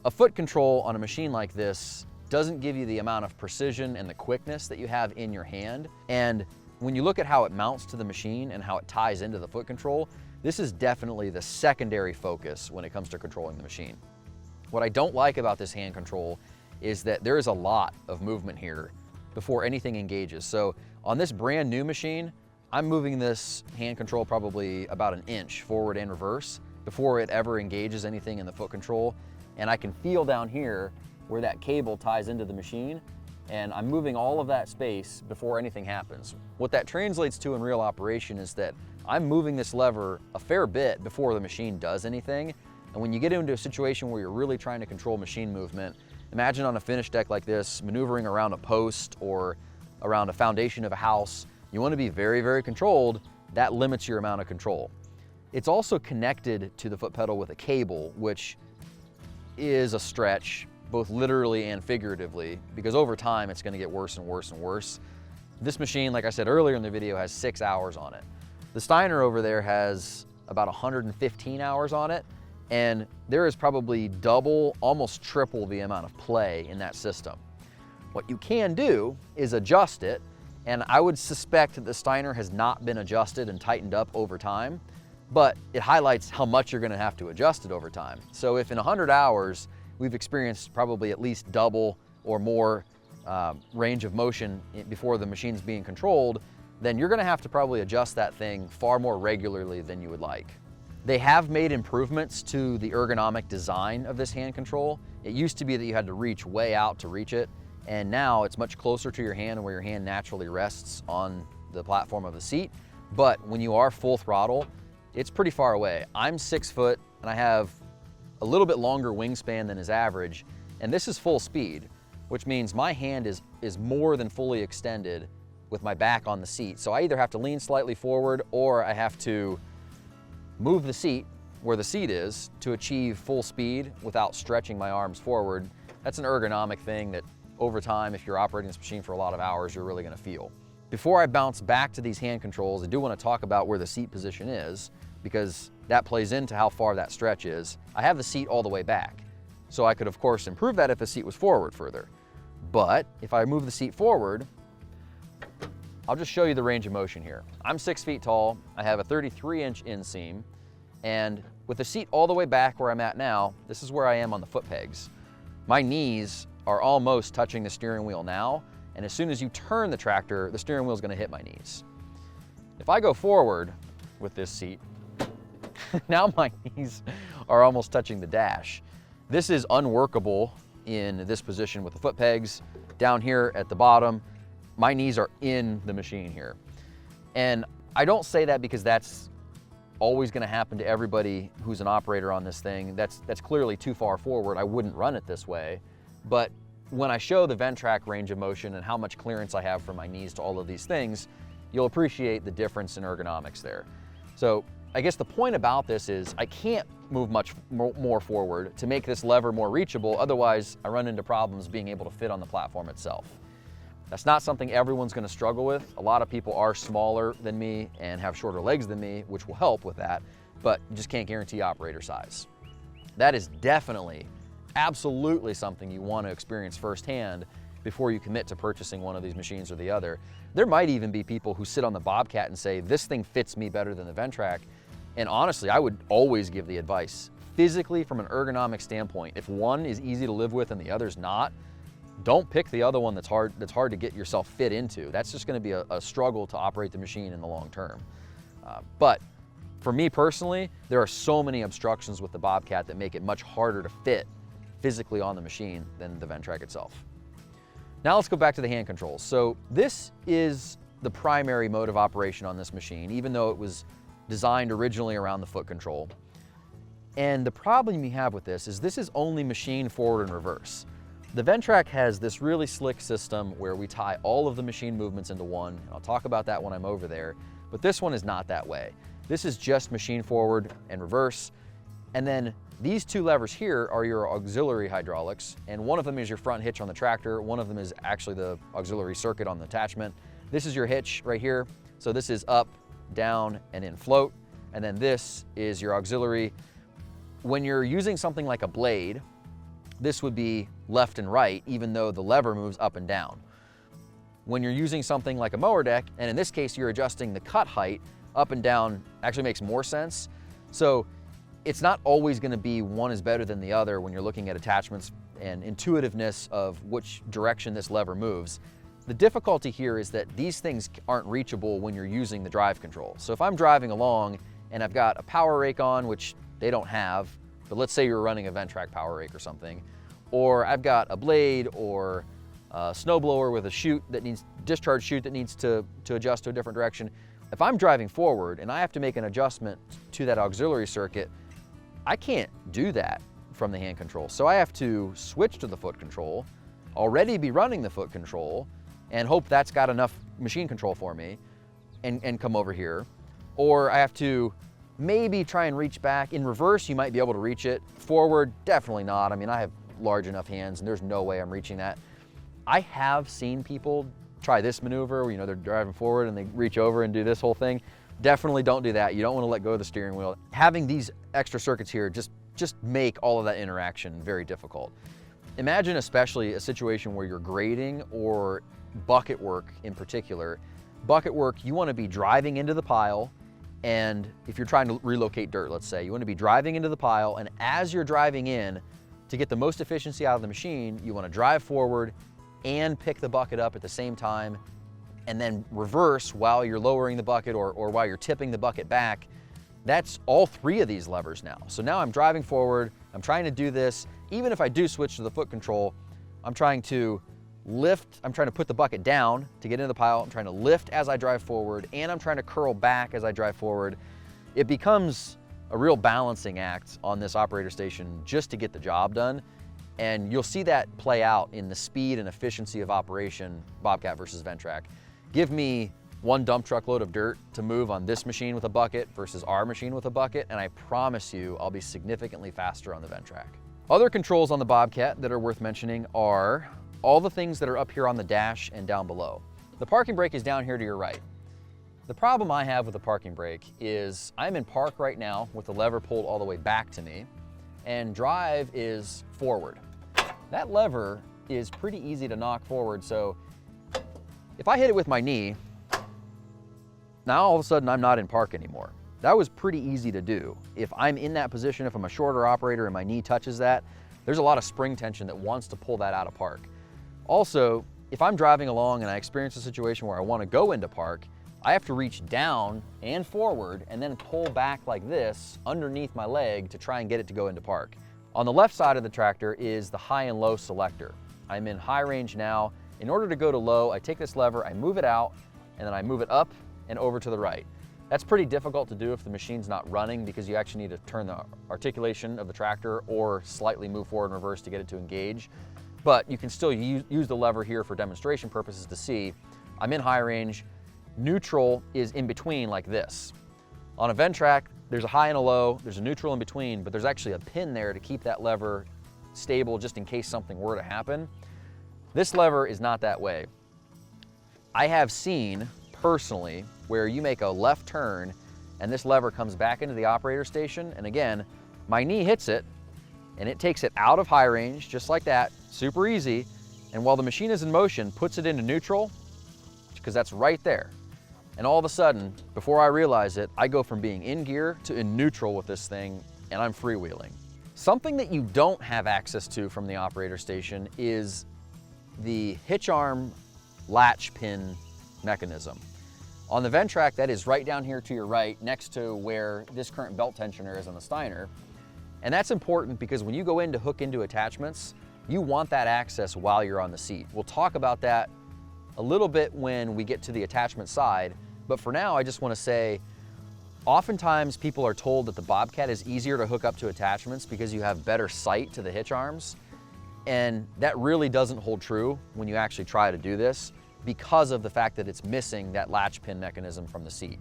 A foot control on a machine like this doesn't give you the amount of precision and the quickness that you have in your hand. And when you look at how it mounts to the machine and how it ties into the foot control, this is definitely the secondary focus when it comes to controlling the machine. What I don't like about this hand control is that there is a lot of movement here before anything engages. So on this brand new machine, I'm moving this hand control probably about an inch forward and reverse before it ever engages anything in the foot control. And I can feel down here where that cable ties into the machine, and I'm moving all of that space before anything happens. What that translates to in real operation is that I'm moving this lever a fair bit before the machine does anything. And when you get into a situation where you're really trying to control machine movement, imagine on a finish deck like this, maneuvering around a post or around a foundation of a house, you want to be very, very controlled. That limits your amount of control. It's also connected to the foot pedal with a cable, which is a stretch, both literally and figuratively, because over time it's going to get worse and worse and worse. This machine, like I said earlier in the video, has 6 hours on it. The Steiner over there has about 115 hours on it, and there is probably double, almost triple the amount of play in that system. What you can do is adjust it, and I would suspect that the Steiner has not been adjusted and tightened up over time, but it highlights how much you're going to have to adjust it over time. So if in 100 hours we've experienced probably at least double or more range of motion before the machine's being controlled, then you're going to have to probably adjust that thing far more regularly than you would like. They have made improvements to the ergonomic design of this hand control. It used to be that you had to reach way out to reach it, and now it's much closer to your hand where your hand naturally rests on the platform of the seat. But when you are full throttle, it's pretty far away. I'm 6 foot and I have a little bit longer wingspan than is average, and this is full speed, which means my hand is more than fully extended with my back on the seat. So I either have to lean slightly forward or I have to move the seat where the seat is to achieve full speed without stretching my arms forward. That's an ergonomic thing that over time, if you're operating this machine for a lot of hours, you're really gonna feel. Before I bounce back to these hand controls, I do wanna talk about where the seat position is, because that plays into how far that stretch is. I have the seat all the way back. So I could, of course, improve that if the seat was forward further. But if I move the seat forward, I'll just show you the range of motion here. I'm 6 feet tall, I have a 33-inch inseam, and with the seat all the way back where I'm at now, this is where I am on the foot pegs. My knees are almost touching the steering wheel now, and as soon as you turn the tractor, the steering wheel is gonna hit my knees. If I go forward with this seat, now my knees are almost touching the dash. This is unworkable in this position with the foot pegs. Down here at the bottom, my knees are in the machine here. And I don't say that because that's always gonna happen to everybody who's an operator on this thing. That's clearly too far forward. I wouldn't run it this way. But when I show the Ventrac range of motion and how much clearance I have from my knees to all of these things, you'll appreciate the difference in ergonomics there. So I guess the point about this is I can't move much more forward to make this lever more reachable. Otherwise, I run into problems being able to fit on the platform itself. That's not something everyone's gonna struggle with. A lot of people are smaller than me and have shorter legs than me, which will help with that, but you just can't guarantee operator size. That is definitely, absolutely something you want to experience firsthand before you commit to purchasing one of these machines or the other. There might even be people who sit on the Bobcat and say, this thing fits me better than the Ventrac. And honestly, I would always give the advice, physically from an ergonomic standpoint, if one is easy to live with and the other's not, don't pick the other one that's hard to get yourself fit into. That's just gonna be a struggle to operate the machine in the long term. But for me personally, there are so many obstructions with the Bobcat that make it much harder to fit physically on the machine than the Ventrac itself. Now let's go back to the hand controls. So this is the primary mode of operation on this machine, even though it was designed originally around the foot control. And the problem you have with this is only machine forward and reverse. The Ventrac has this really slick system where we tie all of the machine movements into one, and I'll talk about that when I'm over there, but this one is not that way. This is just machine forward and reverse, and then these two levers here are your auxiliary hydraulics, and one of them is your front hitch on the tractor, one of them is actually the auxiliary circuit on the attachment. This is your hitch right here, so this is up, down, and in float, and then this is your auxiliary. When you're using something like a blade, this would be left and right, even though the lever moves up and down. When you're using something like a mower deck, and in this case you're adjusting the cut height, up and down actually makes more sense. So it's not always gonna be one is better than the other when you're looking at attachments and intuitiveness of which direction this lever moves. The difficulty here is that these things aren't reachable when you're using the drive control. So if I'm driving along and I've got a power rake on, which they don't have, but let's say you're running a Ventrac power rake or something, or I've got a blade or a snowblower with a chute that needs, discharge chute that needs to adjust to a different direction. If I'm driving forward and I have to make an adjustment to that auxiliary circuit, I can't do that from the hand control. So I have to switch to the foot control, already be running the foot control, and hope that's got enough machine control for me and come over here. Or I have to maybe try and reach back. In reverse, you might be able to reach it. Forward, definitely not. I mean, I have large enough hands and there's no way I'm reaching that. I have seen people try this maneuver where, you know, they're driving forward and they reach over and do this whole thing. Definitely don't do that. You don't want to let go of the steering wheel. Having these extra circuits here just make all of that interaction very difficult. Imagine especially a situation where you're grading or bucket work in particular. Bucket work, you want to be driving into the pile, and if you're trying to relocate dirt, let's say, you want to be driving into the pile, and as you're driving in, to get the most efficiency out of the machine, you want to drive forward and pick the bucket up at the same time, and then reverse while you're lowering the bucket or while you're tipping the bucket back. That's all three of these levers now. So now I'm driving forward, I'm trying to do this. Even if I do switch to the foot control, I'm trying to lift, I'm trying to put the bucket down to get into the pile, I'm trying to lift as I drive forward, and I'm trying to curl back as I drive forward. It becomes a real balancing act on this operator station just to get the job done. And you'll see that play out in the speed and efficiency of operation, Bobcat versus Ventrac. Give me one dump truck load of dirt to move on this machine with a bucket versus our machine with a bucket, and I promise you I'll be significantly faster on the Ventrac. Other controls on the Bobcat that are worth mentioning are all the things that are up here on the dash and down below. The parking brake is down here to your right. The problem I have with the parking brake is I'm in park right now with the lever pulled all the way back to me, and drive is forward. That lever is pretty easy to knock forward, so if I hit it with my knee, now all of a sudden I'm not in park anymore. That was pretty easy to do. If I'm in that position, if I'm a shorter operator and my knee touches that, there's a lot of spring tension that wants to pull that out of park. Also, if I'm driving along and I experience a situation where I want to go into park, I have to reach down and forward and then pull back like this underneath my leg to try and get it to go into park. On the left side of the tractor is the high and low selector. I'm in high range now. In order to go to low, I take this lever, I move it out, and then I move it up and over to the right. That's pretty difficult to do if the machine's not running because you actually need to turn the articulation of the tractor or slightly move forward and reverse to get it to engage. But you can still use the lever here for demonstration purposes to see. I'm in high range. Neutral is in between like this. On a Ventrac, there's a high and a low, there's a neutral in between, but there's actually a pin there to keep that lever stable just in case something were to happen. This lever is not that way. I have seen personally where you make a left turn and this lever comes back into the operator station, and again, my knee hits it and it takes it out of high range just like that, super easy, and while the machine is in motion, puts it into neutral because that's right there. And all of a sudden, before I realize it, I go from being in gear to in neutral with this thing, and I'm freewheeling. Something that you don't have access to from the operator station is the hitch arm latch pin mechanism. On the Ventrac, that is right down here to your right, next to where this current belt tensioner is on the Steiner. And that's important because when you go in to hook into attachments, you want that access while you're on the seat. We'll talk about that a little bit when we get to the attachment side, but for now I just want to say, oftentimes people are told that the Bobcat is easier to hook up to attachments because you have better sight to the hitch arms, and that really doesn't hold true when you actually try to do this because of the fact that it's missing that latch pin mechanism from the seat.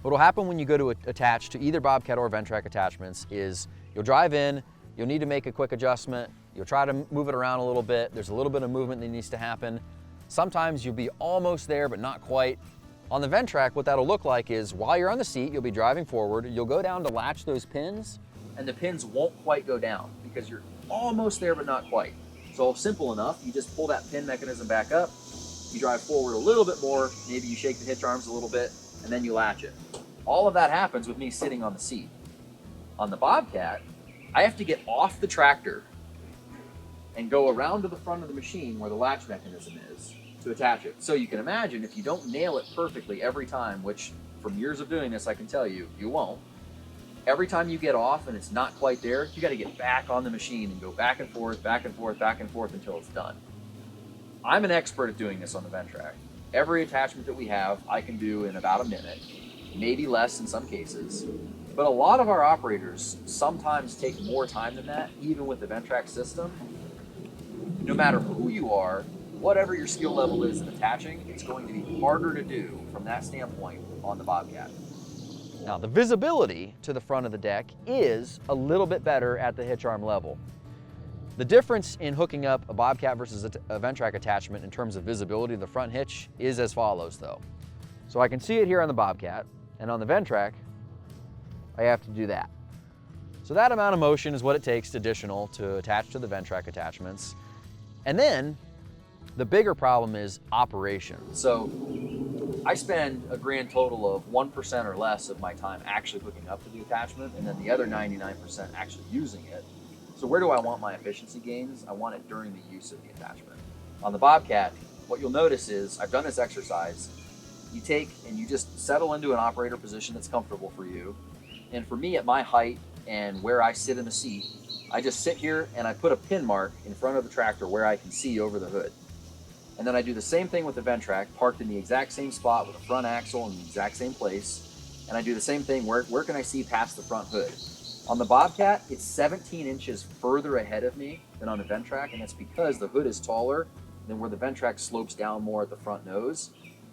What will happen when you go to attach to either Bobcat or Ventrac attachments is you'll drive in, you'll need to make a quick adjustment, you'll try to move it around a little bit, there's a little bit of movement that needs to happen. Sometimes you'll be almost there, but not quite. On the Ventrac, what that'll look like is while you're on the seat, you'll be driving forward, you'll go down to latch those pins, and the pins won't quite go down because you're almost there, but not quite. So simple enough, you just pull that pin mechanism back up, you drive forward a little bit more, maybe you shake the hitch arms a little bit, and then you latch it. All of that happens with me sitting on the seat. On the Bobcat, I have to get off the tractor and go around to the front of the machine where the latch mechanism is to attach it. So you can imagine if you don't nail it perfectly every time, which from years of doing this I can tell you, you won't. Every time you get off and it's not quite there, you got to get back on the machine and go back and forth, back and forth, back and forth until it's done. I'm an expert at doing this on the Ventrac. Every attachment that we have, I can do in about a minute, maybe less in some cases. But a lot of our operators sometimes take more time than that, even with the Ventrac system. No matter who you are, whatever your skill level is in attaching, it's going to be harder to do from that standpoint on the Bobcat. Now, the visibility to the front of the deck is a little bit better at the hitch arm level. The difference in hooking up a Bobcat versus a Ventrac attachment in terms of visibility of the front hitch is as follows though. So I can see it here on the Bobcat, and on the Ventrac, I have to do that. So that amount of motion is what it takes additional to attach to the Ventrac attachments. And then the bigger problem is operation. So I spend a grand total of 1% or less of my time actually hooking up to the attachment, and then the other 99% actually using it. So where do I want my efficiency gains? I want it during the use of the attachment. On the Bobcat, what you'll notice is, I've done this exercise, you take and you just settle into an operator position that's comfortable for you. And for me, at my height and where I sit in the seat, I just sit here and I put a pin mark in front of the tractor where I can see over the hood. And then I do the same thing with the Ventrac, parked in the exact same spot with the front axle in the exact same place. And I do the same thing, where can I see past the front hood? On the Bobcat, it's 17 inches further ahead of me than on the Ventrac, and that's because the hood is taller than where the Ventrac slopes down more at the front nose.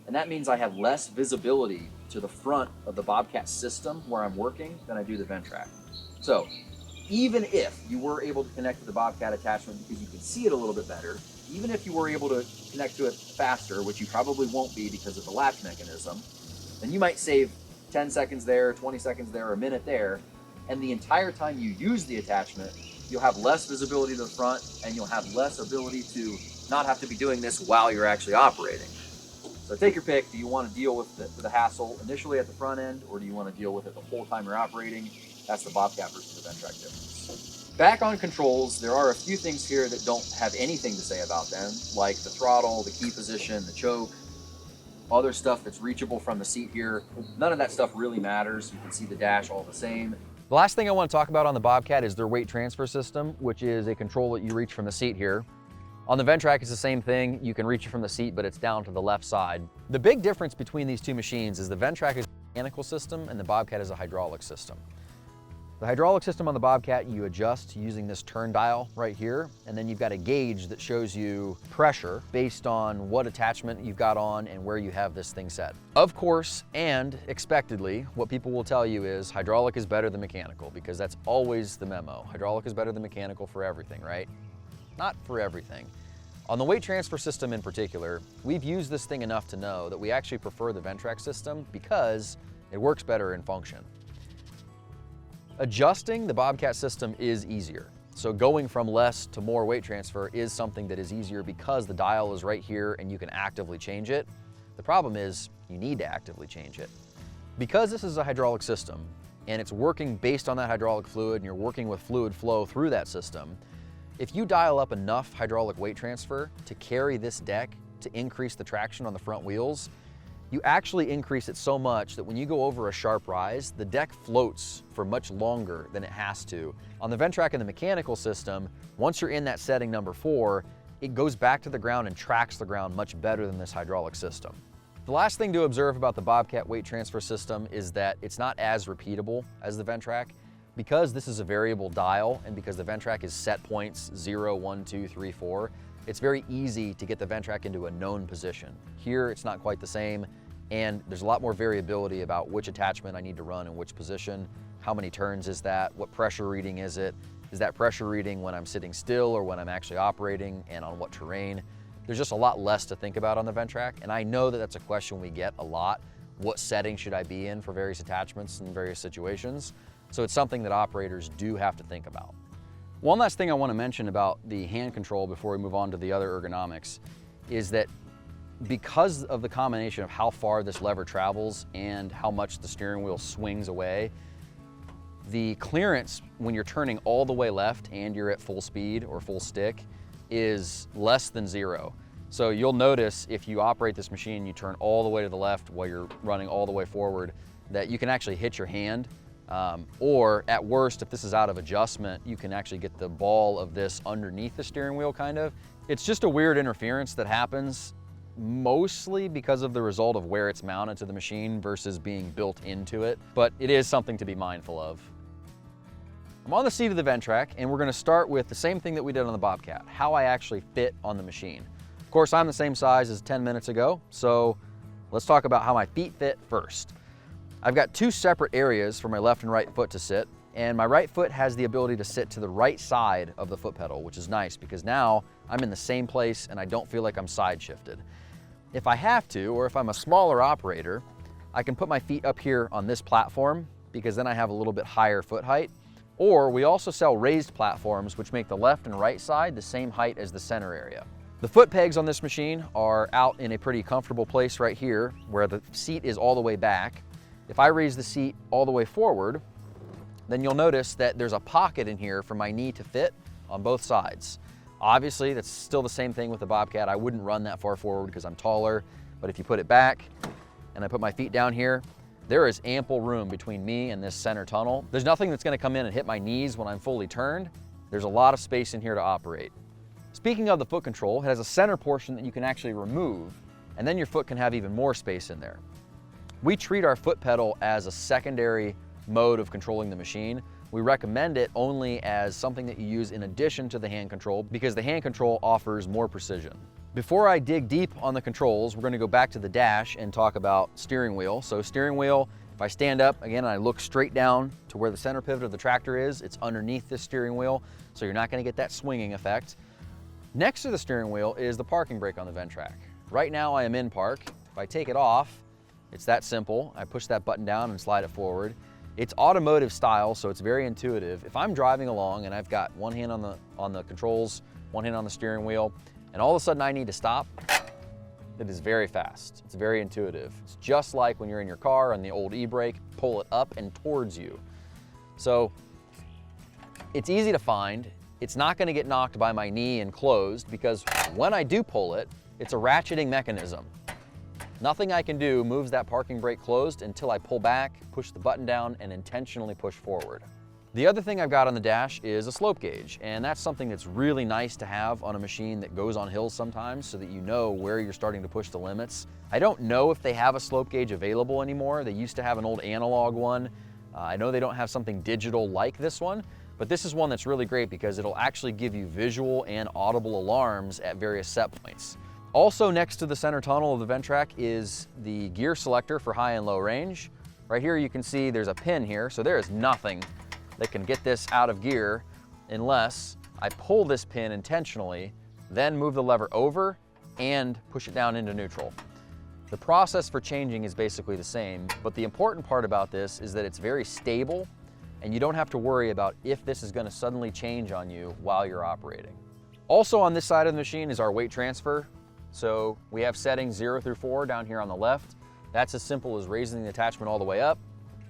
And that means I have less visibility to the front of the Bobcat system where I'm working than I do the Ventrac. So even if you were able to connect to the Bobcat attachment because you can see it a little bit better, even if you were able to connect to it faster, which you probably won't be because of the latch mechanism, then you might save 10 seconds there, 20 seconds there, a minute there, and the entire time you use the attachment, you'll have less visibility to the front and you'll have less ability to not have to be doing this while you're actually operating. So take your pick. Do you want to deal with the hassle initially at the front end, or do you want to deal with it the whole time you're operating? That's the Bobcat versus the Ventrac difference. Back on controls, there are a few things here that don't have anything to say about them, like the throttle, the key position, the choke, other stuff that's reachable from the seat here. None of that stuff really matters. You can see the dash all the same. The last thing I want to talk about on the Bobcat is their weight transfer system, which is a control that you reach from the seat here. On the Ventrac, it's the same thing. You can reach it from the seat, but it's down to the left side. The big difference between these two machines is the Ventrac is a mechanical system and the Bobcat is a hydraulic system. The hydraulic system on the Bobcat, you adjust using this turn dial right here, and then you've got a gauge that shows you pressure based on what attachment you've got on and where you have this thing set. Of course, and expectedly, what people will tell you is hydraulic is better than mechanical, because that's always the memo. Hydraulic is better than mechanical for everything, right? Not for everything. On the weight transfer system in particular, we've used this thing enough to know that we actually prefer the Ventrac system because it works better in function. Adjusting the Bobcat system is easier. So going from less to more weight transfer is something that is easier because the dial is right here and you can actively change it. The problem is you need to actively change it. Because this is a hydraulic system and it's working based on that hydraulic fluid and you're working with fluid flow through that system, if you dial up enough hydraulic weight transfer to carry this deck to increase the traction on the front wheels, you actually increase it so much that when you go over a sharp rise, the deck floats for much longer than it has to. On the Ventrac and the mechanical system, once you're in that setting number 4, it goes back to the ground and tracks the ground much better than this hydraulic system. The last thing to observe about the Bobcat weight transfer system is that it's not as repeatable as the Ventrac. Because this is a variable dial and because the Ventrac is set points 0, 1, 2, 3, 4, it's very easy to get the Ventrac into a known position. Here, it's not quite the same, and there's a lot more variability about which attachment I need to run in which position, how many turns is that, what pressure reading is it, is that pressure reading when I'm sitting still or when I'm actually operating, and on what terrain. There's just a lot less to think about on the Ventrac, and I know that that's a question we get a lot. What setting should I be in for various attachments in various situations? So it's something that operators do have to think about. One last thing I want to mention about the hand control before we move on to the other ergonomics is that because of the combination of how far this lever travels and how much the steering wheel swings away, the clearance when you're turning all the way left and you're at full speed or full stick is less than 0. So you'll notice if you operate this machine, you turn all the way to the left while you're running all the way forward, that you can actually hit your hand. Or at worst, if this is out of adjustment, you can actually get the ball of this underneath the steering wheel kind of. It's just a weird interference that happens mostly because of the result of where it's mounted to the machine versus being built into it, but it is something to be mindful of. I'm on the seat of the Ventrac and we're gonna start with the same thing that we did on the Bobcat, how I actually fit on the machine. Of course, I'm the same size as 10 minutes ago, so let's talk about how my feet fit first. I've got 2 separate areas for my left and right foot to sit, and my right foot has the ability to sit to the right side of the foot pedal, which is nice because now I'm in the same place and I don't feel like I'm side shifted. If I have to, or if I'm a smaller operator, I can put my feet up here on this platform because then I have a little bit higher foot height. Or we also sell raised platforms which make the left and right side the same height as the center area. The foot pegs on this machine are out in a pretty comfortable place right here where the seat is all the way back. If I raise the seat all the way forward, then you'll notice that there's a pocket in here for my knee to fit on both sides. Obviously, that's still the same thing with the Bobcat. I wouldn't run that far forward because I'm taller, but if you put it back and I put my feet down here, there is ample room between me and this center tunnel. There's nothing that's gonna come in and hit my knees when I'm fully turned. There's a lot of space in here to operate. Speaking of the foot control, it has a center portion that you can actually remove, and then your foot can have even more space in there. We treat our foot pedal as a secondary mode of controlling the machine. We recommend it only as something that you use in addition to the hand control because the hand control offers more precision. Before I dig deep on the controls, we're going to go back to the dash and talk about steering wheel. So steering wheel, if If I stand up again and I look straight down to where the center pivot of the tractor is, it's underneath this steering wheel, so you're not going to get that swinging effect. Next to the steering wheel is the parking brake on the Ventrac. Right now I am in park. If I take it off, it's that simple. I push that button down and slide it forward. It's automotive style, so it's very intuitive. If I'm driving along and I've got one hand on the controls, one hand on the steering wheel, and all of a sudden I need to stop, it is very fast. It's very intuitive. It's just like when you're in your car on the old e-brake, pull it up and towards you. So it's easy to find. It's not going to get knocked by my knee and closed, because when I do pull it, it's a ratcheting mechanism. Nothing I can do moves that parking brake closed until I pull back, push the button down, and intentionally push forward. The other thing I've got on the dash is a slope gauge, and that's something that's really nice to have on a machine that goes on hills sometimes, so that you know where you're starting to push the limits. I don't know if they have a slope gauge available anymore. They used to have an old analog one. I know they don't have something digital like this one, but this is one that's really great because it'll actually give you visual and audible alarms at various set points. Also next to the center tunnel of the Ventrac is the gear selector for high and low range. Right here you can see there's a pin here, so there is nothing that can get this out of gear unless I pull this pin intentionally, then move the lever over and push it down into neutral. The process for changing is basically the same, but the important part about this is that it's very stable and you don't have to worry about if this is going to suddenly change on you while you're operating. Also on this side of the machine is our weight transfer. So we have settings 0 through 4 down here on the left. That's as simple as raising the attachment all the way up,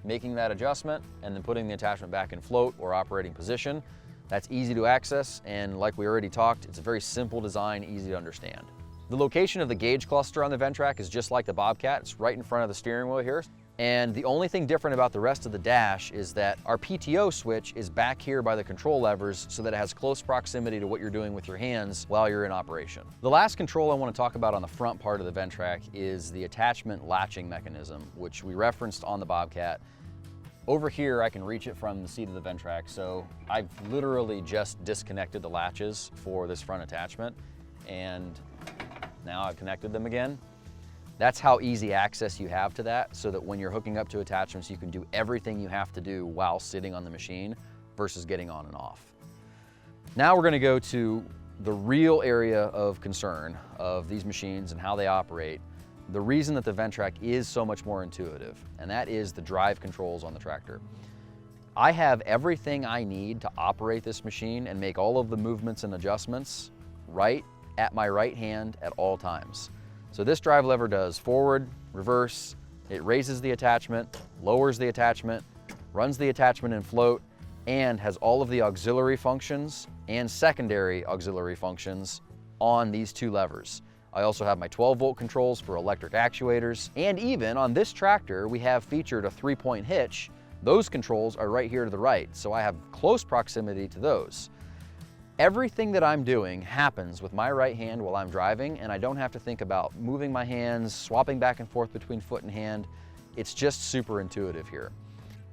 making that adjustment, and then putting the attachment back in float or operating position. That's easy to access, and like we already talked, it's a very simple design, easy to understand. The location of the gauge cluster on the Ventrac is just like the Bobcat. It's right in front of the steering wheel here. And the only thing different about the rest of the dash is that our PTO switch is back here by the control levers so that it has close proximity to what you're doing with your hands while you're in operation. The last control I want to talk about on the front part of the Ventrac is the attachment latching mechanism, which we referenced on the Bobcat. Over here, I can reach it from the seat of the Ventrac, so I've literally just disconnected the latches for this front attachment, and now I've connected them again. That's how easy access you have to that, so that when you're hooking up to attachments, you can do everything you have to do while sitting on the machine versus getting on and off. Now we're going to go to the real area of concern of these machines and how they operate. The reason that the Ventrac is so much more intuitive, and that is the drive controls on the tractor. I have everything I need to operate this machine and make all of the movements and adjustments right at my right hand at all times. So this drive lever does forward, reverse, it raises the attachment, lowers the attachment, runs the attachment in float, and has all of the auxiliary functions and secondary auxiliary functions on these two levers. I also have my 12-volt controls for electric actuators, and even on this tractor, we have featured a 3-point hitch. Those controls are right here to the right, so I have close proximity to those. Everything that I'm doing happens with my right hand while I'm driving, and I don't have to think about moving my hands, swapping back and forth between foot and hand. It's just super intuitive here.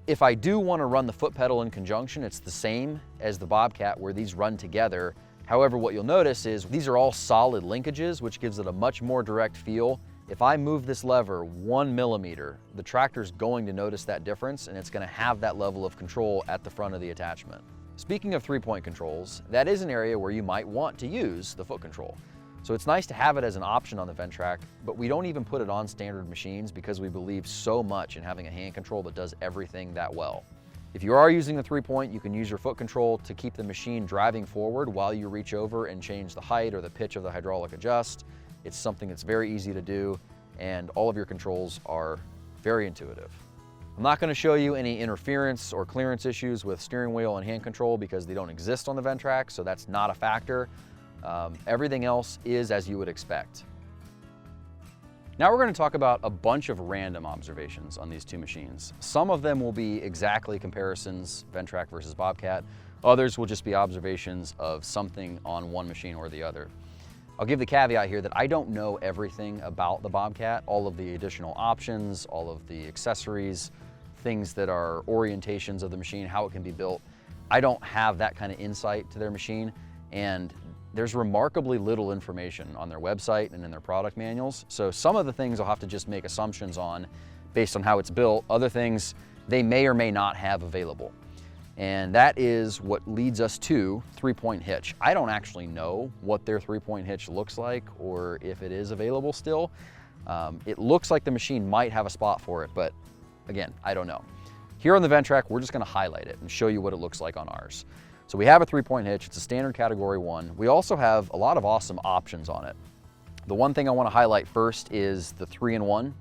If I do want to run the foot pedal in conjunction, it's the same as the Bobcat where these run together. However, what you'll notice is these are all solid linkages, which gives it a much more direct feel. If I move this lever 1 millimeter, the tractor's going to notice that difference, and it's going to have that level of control at the front of the attachment. Speaking of 3-point controls, that is an area where you might want to use the foot control. So it's nice to have it as an option on the Ventrac, but we don't even put it on standard machines because we believe so much in having a hand control that does everything that well. If you are using the 3-point, you can use your foot control to keep the machine driving forward while you reach over and change the height or the pitch of the hydraulic adjust. It's something that's very easy to do, and all of your controls are very intuitive. I'm not going to show you any interference or clearance issues with steering wheel and hand control because they don't exist on the Ventrac, so that's not a factor. Everything else is as you would expect. Now we're going to talk about a bunch of random observations on these two machines. Some of them will be exactly comparisons, Ventrac versus Bobcat. Others will just be observations of something on one machine or the other. I'll give the caveat here that I don't know everything about the Bobcat, all of the additional options, all of the accessories, things that are orientations of the machine, how it can be built. I don't have that kind of insight to their machine, and there's remarkably little information on their website and in their product manuals. So some of the things I'll have to just make assumptions on based on how it's built. Other things they may or may not have available. And that is what leads us to 3-point hitch. I don't actually know what their 3-point hitch looks like or if it is available still. It looks like the machine might have a spot for it, but again, I don't know. Here on the Ventrac, we're just gonna highlight it and show you what it looks like on ours. So we have a 3-point hitch, it's a standard category 1. We also have a lot of awesome options on it. The one thing I wanna highlight first is the 3-in-1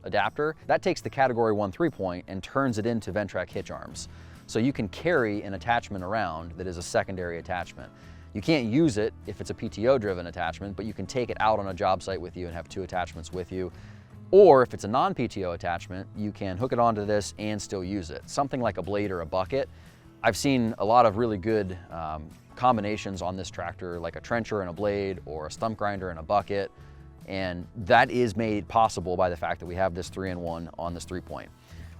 adapter. That takes the category 1 3-point and turns it into Ventrac hitch arms. So you can carry an attachment around that is a secondary attachment. You can't use it if it's a PTO driven attachment, but you can take it out on a job site with you and have 2 attachments with you. Or if it's a non-PTO attachment, you can hook it onto this and still use it. Something like a blade or a bucket. I've seen a lot of really good combinations on this tractor, like a trencher and a blade or a stump grinder and a bucket. And that is made possible by the fact that we have this 3-in-1 on this 3-point.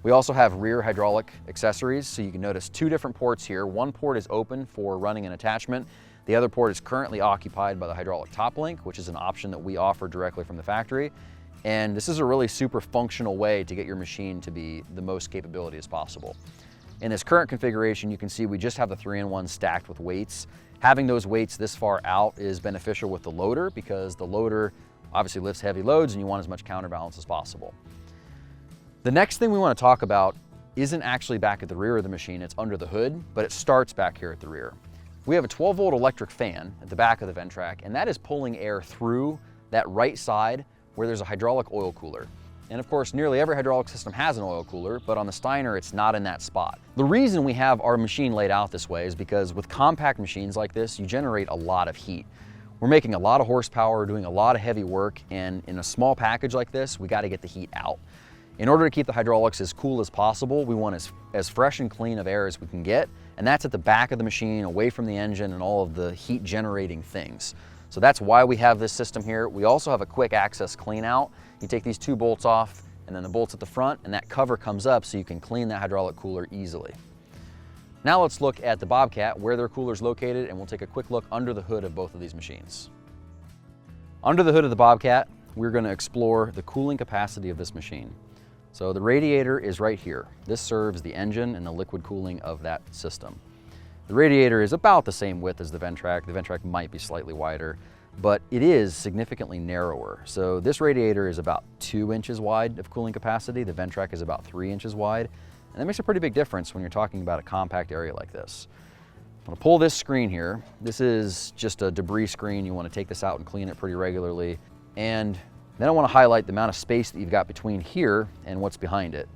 We also have rear hydraulic accessories, so you can notice 2 different ports here. One port is open for running an attachment. The other port is currently occupied by the hydraulic top link, which is an option that we offer directly from the factory. And this is a really super functional way to get your machine to be the most capability as possible. In this current configuration, you can see we just have the 3-in-1 stacked with weights. Having those weights this far out is beneficial with the loader because the loader obviously lifts heavy loads and you want as much counterbalance as possible. The next thing we want to talk about isn't actually back at the rear of the machine, it's under the hood, but it starts back here at the rear. We have a 12-volt electric fan at the back of the Ventrac, and that is pulling air through that right side where there's a hydraulic oil cooler. And of course, nearly every hydraulic system has an oil cooler, but on the Steiner, it's not in that spot. The reason we have our machine laid out this way is because with compact machines like this, you generate a lot of heat. We're making a lot of horsepower, doing a lot of heavy work, and in a small package like this, we got to get the heat out. In order to keep the hydraulics as cool as possible, we want as fresh and clean of air as we can get, and that's at the back of the machine, away from the engine and all of the heat generating things. So that's why we have this system here. We also have a quick access clean out. You take these 2 bolts off and then the bolts at the front, and that cover comes up so you can clean that hydraulic cooler easily. Now let's look at the Bobcat, where their cooler is located, and we'll take a quick look under the hood of both of these machines. Under the hood of the Bobcat, we're going to explore the cooling capacity of this machine. So the radiator is right here. This serves the engine and the liquid cooling of that system. The radiator is about the same width as the Ventrac. The Ventrac might be slightly wider, but it is significantly narrower. So this radiator is about 2 inches wide of cooling capacity. The Ventrac is about 3 inches wide. And that makes a pretty big difference when you're talking about a compact area like this. I'm gonna pull this screen here. This is just a debris screen. You wanna take this out and clean it pretty regularly. And then I want to highlight the amount of space that you've got between here and what's behind it.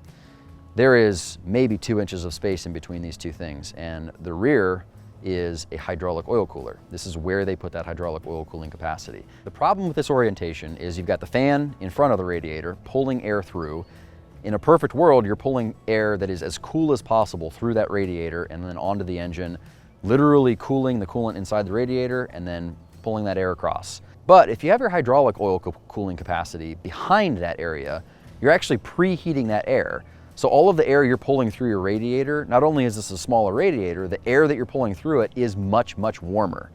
There is maybe 2 inches of space in between these 2 things, and the rear is a hydraulic oil cooler. This is where they put that hydraulic oil cooling capacity. The problem with this orientation is you've got the fan in front of the radiator pulling air through. In a perfect world, you're pulling air that is as cool as possible through that radiator and then onto the engine, literally cooling the coolant inside the radiator and then pulling that air across. But if you have your hydraulic oil cooling capacity behind that area, you're actually preheating that air. So all of the air you're pulling through your radiator, not only is this a smaller radiator, the air that you're pulling through it is much, much warmer.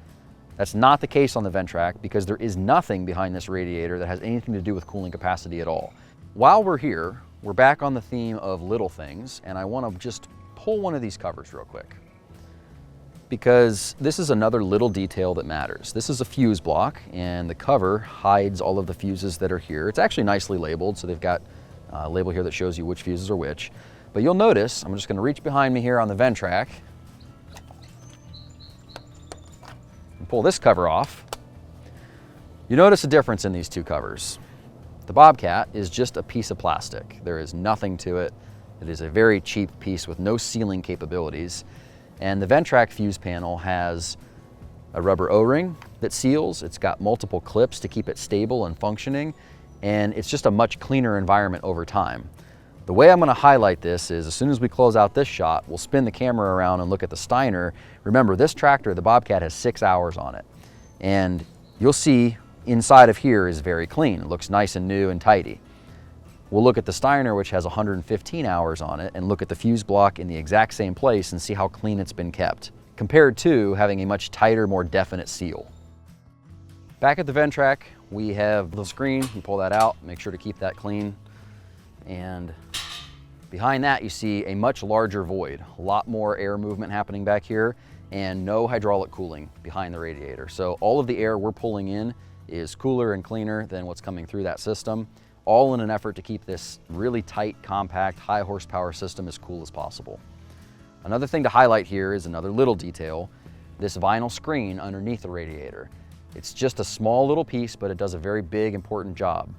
That's not the case on the Ventrac because there is nothing behind this radiator that has anything to do with cooling capacity at all. While we're here, we're back on the theme of little things, and I want to just pull one of these covers real quick, because this is another little detail that matters. This is a fuse block, and the cover hides all of the fuses that are here. It's actually nicely labeled, so they've got a label here that shows you which fuses are which. But you'll notice, I'm just gonna reach behind me here on the Ventrac and pull this cover off. You notice a difference in these 2 covers. The Bobcat is just a piece of plastic. There is nothing to it. It is a very cheap piece with no sealing capabilities. And the Ventrac fuse panel has a rubber O-ring that seals. It's got multiple clips to keep it stable and functioning, and it's just a much cleaner environment over time. The way I'm going to highlight this is as soon as we close out this shot, we'll spin the camera around and look at the Steiner. Remember, this tractor, the Bobcat, has 6 hours on it, and you'll see inside of here is very clean. It looks nice and new and tidy. We'll look at the Steiner, which has 115 hours on it, and look at the fuse block in the exact same place and see how clean it's been kept, compared to having a much tighter, more definite seal. Back at the Ventrac, we have the screen. You pull that out, make sure to keep that clean. And behind that, you see a much larger void, a lot more air movement happening back here, and no hydraulic cooling behind the radiator. So all of the air we're pulling in is cooler and cleaner than what's coming through that system, all in an effort to keep this really tight, compact, high horsepower system as cool as possible. Another thing to highlight here is another little detail, this vinyl screen underneath the radiator. It's just a small little piece, but it does a very big, important job.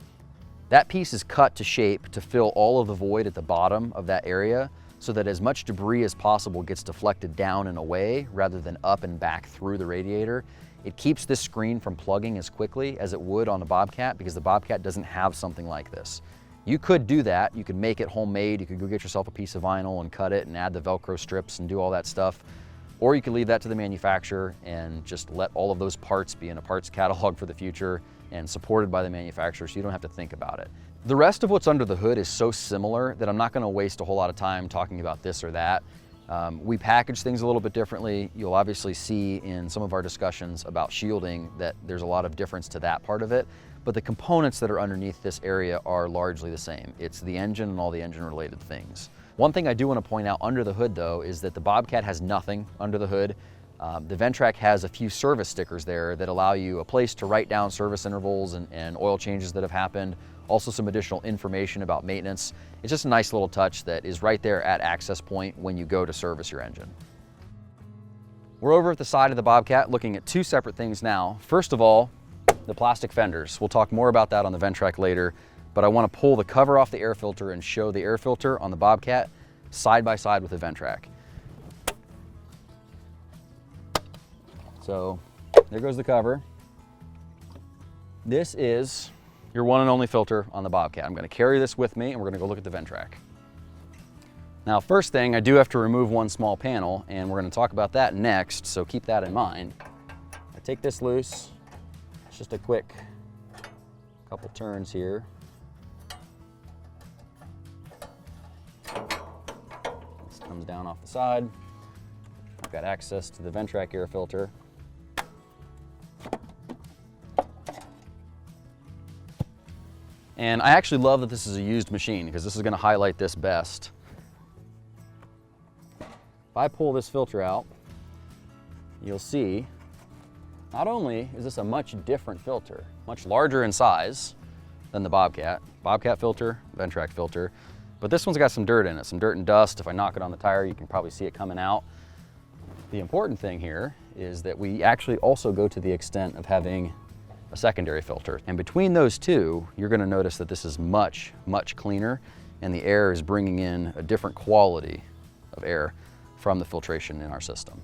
That piece is cut to shape to fill all of the void at the bottom of that area so that as much debris as possible gets deflected down and away rather than up and back through the radiator. It keeps this screen from plugging as quickly as it would on the Bobcat because the Bobcat doesn't have something like this. You could do that. You could make it homemade. You could go get yourself a piece of vinyl and cut it and add the Velcro strips and do all that stuff. Or you could leave that to the manufacturer and just let all of those parts be in a parts catalog for the future and supported by the manufacturer so you don't have to think about it. The rest of what's under the hood is so similar that I'm not going to waste a whole lot of time talking about this or that. We package things a little bit differently. You'll obviously see in some of our discussions about shielding that there's a lot of difference to that part of it, but the components that are underneath this area are largely the same. It's the engine and all the engine related things. One thing I do want to point out under the hood though is that the Bobcat has nothing under the hood. The Ventrac has a few service stickers there that allow you a place to write down service intervals and oil changes that have happened, also some additional information about maintenance. It's just a nice little touch that is right there at access point when you go to service your engine. We're over at the side of the Bobcat looking at two separate things now. First of all, the plastic fenders. We'll talk more about that on the Ventrac later, but I want to pull the cover off the air filter and show the air filter on the Bobcat side by side with the Ventrac. So there goes the cover. This is your one and only filter on the Bobcat. I'm going to carry this with me and we're going to go look at the Ventrac. Now, first thing, I do have to remove one small panel and we're going to talk about that next, so keep that in mind. I take this loose. It's just a quick couple turns here. This comes down off the side. I've got access to the Ventrac air filter. And I actually love that this is a used machine because this is going to highlight this best. If I pull this filter out, you'll see not only is this a much different filter, much larger in size than the Bobcat. Bobcat filter, Ventrac filter, but this one's got some dirt in it, some dirt and dust. If I knock it on the tire, you can probably see it coming out. The important thing here is that we actually also go to the extent of having a secondary filter. And between those two, you're going to notice that this is much, much cleaner and the air is bringing in a different quality of air from the filtration in our system.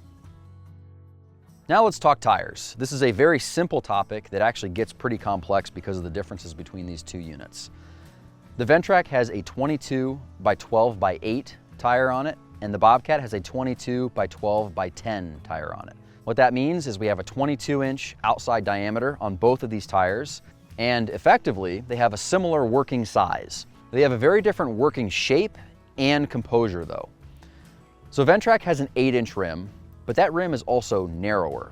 Now let's talk tires. This is a very simple topic that actually gets pretty complex because of the differences between these two units. The Ventrac has a 22 by 12 by 8 tire on it, and the Bobcat has a 22 by 12 by 10 tire on it. What that means is we have a 22-inch outside diameter on both of these tires, and effectively, they have a similar working size. They have a very different working shape and composure though. So Ventrac has an 8-inch rim, but that rim is also narrower.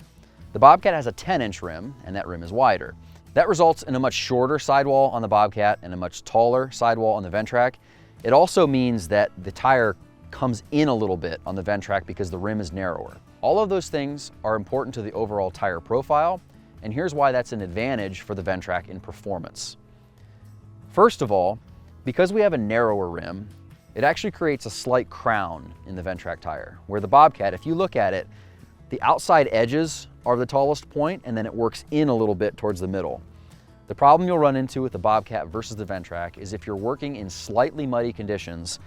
The Bobcat has a 10-inch rim, and that rim is wider. That results in a much shorter sidewall on the Bobcat and a much taller sidewall on the Ventrac. It also means that the tire comes in a little bit on the Ventrac because the rim is narrower. All of those things are important to the overall tire profile, and here's why that's an advantage for the Ventrac in performance. First of all, because we have a narrower rim, it actually creates a slight crown in the Ventrac tire, where the Bobcat, if you look at it, the outside edges are the tallest point, and then it works in a little bit towards the middle. The problem you'll run into with the Bobcat versus the Ventrac is if you're working in slightly muddy conditions,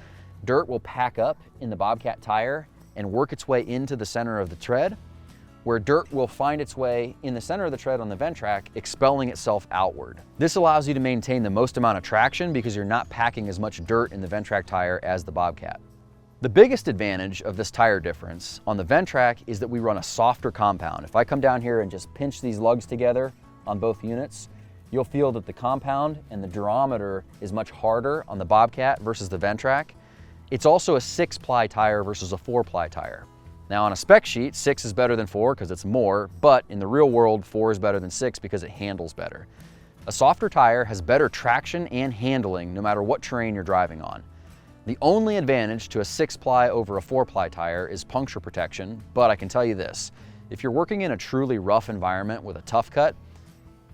dirt will pack up in the Bobcat tire and work its way into the center of the tread, where dirt will find its way in the center of the tread on the Ventrac, expelling itself outward. This allows you to maintain the most amount of traction because you're not packing as much dirt in the Ventrac tire as the Bobcat. The biggest advantage of this tire difference on the Ventrac is that we run a softer compound. If I come down here and just pinch these lugs together on both units, you'll feel that the compound and the durometer is much harder on the Bobcat versus the Ventrac. It's also a 6-ply tire versus a 4-ply tire. Now on a spec sheet, 6 is better than 4 because it's more, but in the real world, 4 is better than 6 because it handles better. A softer tire has better traction and handling no matter what terrain you're driving on. The only advantage to a 6-ply over a 4-ply tire is puncture protection, but I can tell you this, if you're working in a truly rough environment with a tough cut,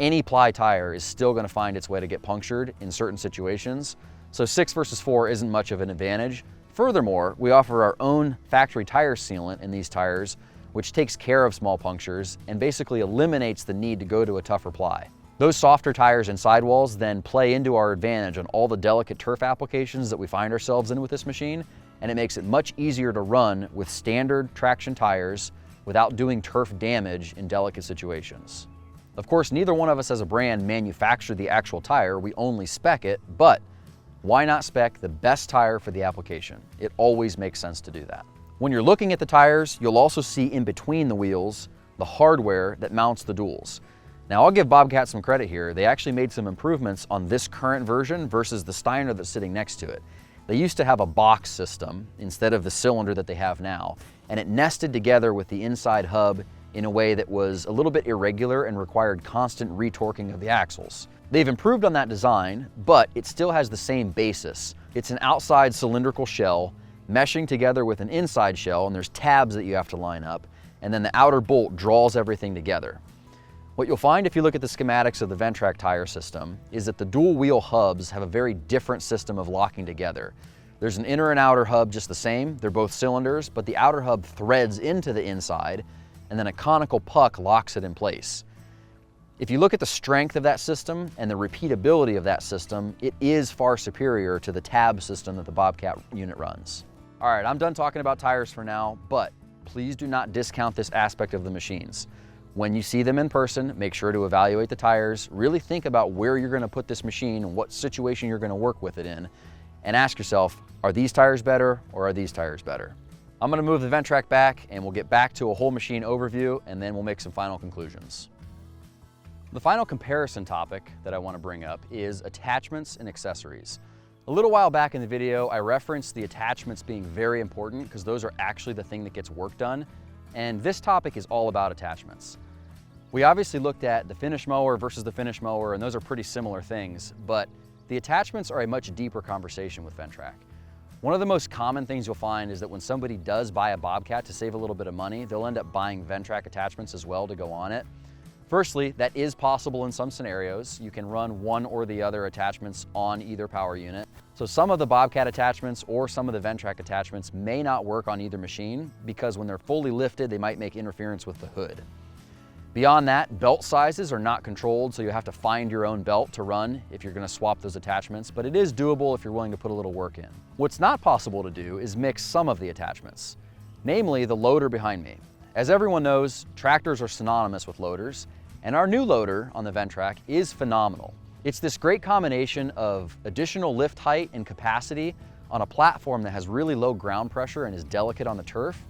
any ply tire is still going to find its way to get punctured in certain situations, so 6 versus 4 isn't much of an advantage. Furthermore, we offer our own factory tire sealant in these tires, which takes care of small punctures and basically eliminates the need to go to a tougher ply. Those softer tires and sidewalls then play into our advantage on all the delicate turf applications that we find ourselves in with this machine, and it makes it much easier to run with standard traction tires without doing turf damage in delicate situations. Of course, neither one of us as a brand manufacture the actual tire, we only spec it, but why not spec the best tire for the application? It always makes sense to do that. When you're looking at the tires, you'll also see in between the wheels the hardware that mounts the duals. Now, I'll give Bobcat some credit here. They actually made some improvements on this current version versus the Steiner that's sitting next to it. They used to have a box system instead of the cylinder that they have now, and it nested together with the inside hub in a way that was a little bit irregular and required constant retorquing of the axles. They've improved on that design, but it still has the same basis. It's an outside cylindrical shell meshing together with an inside shell, and there's tabs that you have to line up, and then the outer bolt draws everything together. What you'll find if you look at the schematics of the Ventrac tire system is that the dual wheel hubs have a very different system of locking together. There's an inner and outer hub just the same, they're both cylinders, but the outer hub threads into the inside, and then a conical puck locks it in place. If you look at the strength of that system and the repeatability of that system, it is far superior to the tab system that the Bobcat unit runs. All right, I'm done talking about tires for now, but please do not discount this aspect of the machines. When you see them in person, make sure to evaluate the tires, really think about where you're gonna put this machine and what situation you're gonna work with it in, and ask yourself, are these tires better or are these tires better? I'm gonna move the Ventrac back and we'll get back to a whole machine overview and then we'll make some final conclusions. The final comparison topic that I wanna bring up is attachments and accessories. A little while back in the video, I referenced the attachments being very important because those are actually the thing that gets work done. And this topic is all about attachments. We obviously looked at the finish mower versus the finish mower, and those are pretty similar things, but the attachments are a much deeper conversation with Ventrac. One of the most common things you'll find is that when somebody does buy a Bobcat to save a little bit of money, they'll end up buying Ventrac attachments as well to go on it. Firstly, that is possible in some scenarios. You can run one or the other attachments on either power unit. So some of the Bobcat attachments or some of the Ventrac attachments may not work on either machine because when they're fully lifted, they might make interference with the hood. Beyond that, belt sizes are not controlled, so you have to find your own belt to run if you're gonna swap those attachments, but it is doable if you're willing to put a little work in. What's not possible to do is mix some of the attachments, namely the loader behind me. As everyone knows, tractors are synonymous with loaders, and our new loader on the Ventrac is phenomenal. It's this great combination of additional lift height and capacity on a platform that has really low ground pressure and is delicate on the turf,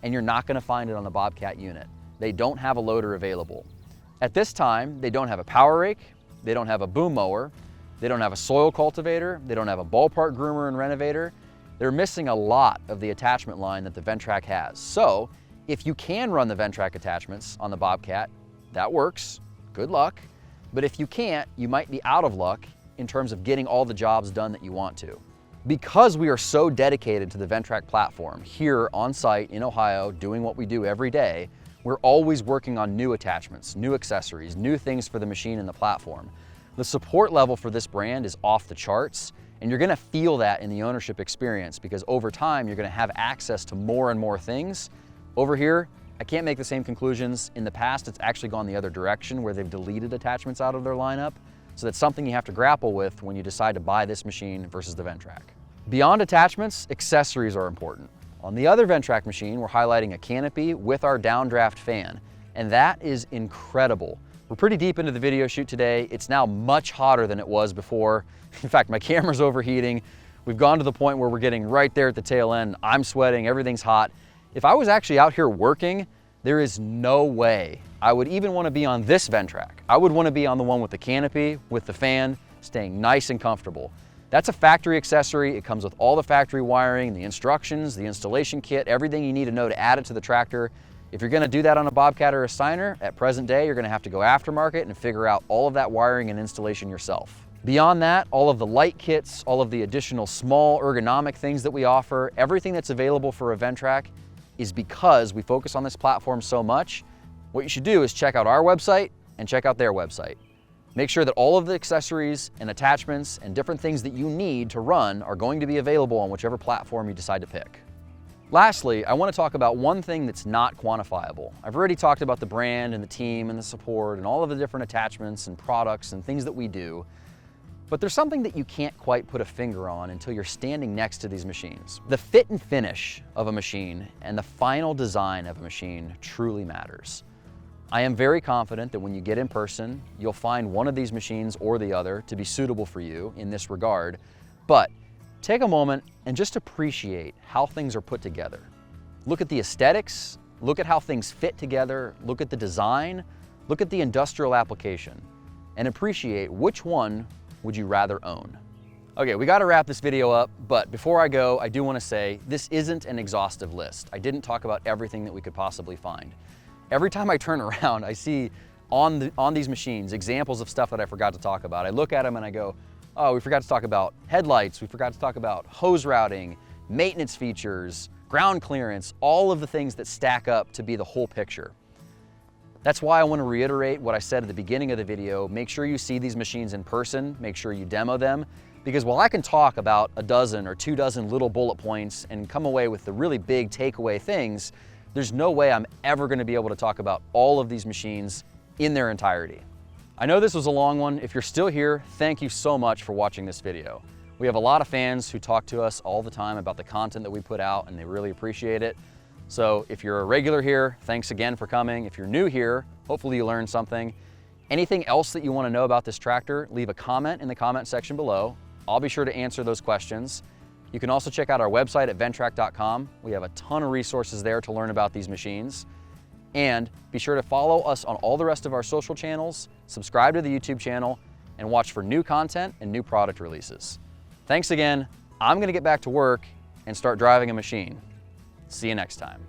and you're not gonna find it on the Bobcat unit. They don't have a loader available. At this time, they don't have a power rake, they don't have a boom mower, they don't have a soil cultivator, they don't have a ballpark groomer and renovator. They're missing a lot of the attachment line that the Ventrac has. So if you can run the Ventrac attachments on the Bobcat, that works, good luck. But if you can't, you might be out of luck in terms of getting all the jobs done that you want to. Because we are so dedicated to the Ventrac platform here on site in Ohio, doing what we do every day, we're always working on new attachments, new accessories, new things for the machine and the platform. The support level for this brand is off the charts, and you're gonna feel that in the ownership experience because over time, you're gonna have access to more and more things. Over here, I can't make the same conclusions. In the past, it's actually gone the other direction where they've deleted attachments out of their lineup. So that's something you have to grapple with when you decide to buy this machine versus the Ventrac. Beyond attachments, accessories are important. On the other Ventrac machine, we're highlighting a canopy with our downdraft fan, and that is incredible. We're pretty deep into the video shoot today. It's now much hotter than it was before. In fact, my camera's overheating. We've gone to the point where we're getting right there at the tail end. I'm sweating, everything's hot. If I was actually out here working, there is no way I would even want to be on this Ventrac. I would want to be on the one with the canopy, with the fan, staying nice and comfortable. That's a factory accessory. It comes with all the factory wiring, the instructions, the installation kit, everything you need to know to add it to the tractor. If you're gonna do that on a Bobcat or a Steiner, at present day, you're gonna have to go aftermarket and figure out all of that wiring and installation yourself. Beyond that, all of the light kits, all of the additional small ergonomic things that we offer, everything that's available for a Ventrac is because we focus on this platform so much. What you should do is check out our website and check out their website. Make sure that all of the accessories and attachments and different things that you need to run are going to be available on whichever platform you decide to pick. Lastly, I want to talk about one thing that's not quantifiable. I've already talked about the brand and the team and the support and all of the different attachments and products and things that we do, but there's something that you can't quite put a finger on until you're standing next to these machines. The fit and finish of a machine and the final design of a machine truly matters. I am very confident that when you get in person, you'll find one of these machines or the other to be suitable for you in this regard, but take a moment and just appreciate how things are put together. Look at the aesthetics, look at how things fit together, look at the design, look at the industrial application, and appreciate which one would you rather own. Okay, we gotta wrap this video up, but before I go, I do wanna say this isn't an exhaustive list. I didn't talk about everything that we could possibly find. Every time I turn around, I see on these machines examples of stuff that I forgot to talk about. I look at them and I go, oh, we forgot to talk about headlights, we forgot to talk about hose routing, maintenance features, ground clearance, all of the things that stack up to be the whole picture. That's why I want to reiterate what I said at the beginning of the video. Make sure you see these machines in person, make sure you demo them, because while I can talk about a dozen or 2 dozen little bullet points and come away with the really big takeaway things, there's no way I'm ever going to be able to talk about all of these machines in their entirety. I know this was a long one. If you're still here, thank you so much for watching this video. We have a lot of fans who talk to us all the time about the content that we put out, and they really appreciate it. So if you're a regular here, thanks again for coming. If you're new here, hopefully you learned something. Anything else that you want to know about this tractor, leave a comment in the comment section below. I'll be sure to answer those questions. You can also check out our website at ventrac.com. We have a ton of resources there to learn about these machines. And be sure to follow us on all the rest of our social channels, subscribe to the YouTube channel, and watch for new content and new product releases. Thanks again. I'm gonna get back to work and start driving a machine. See you next time.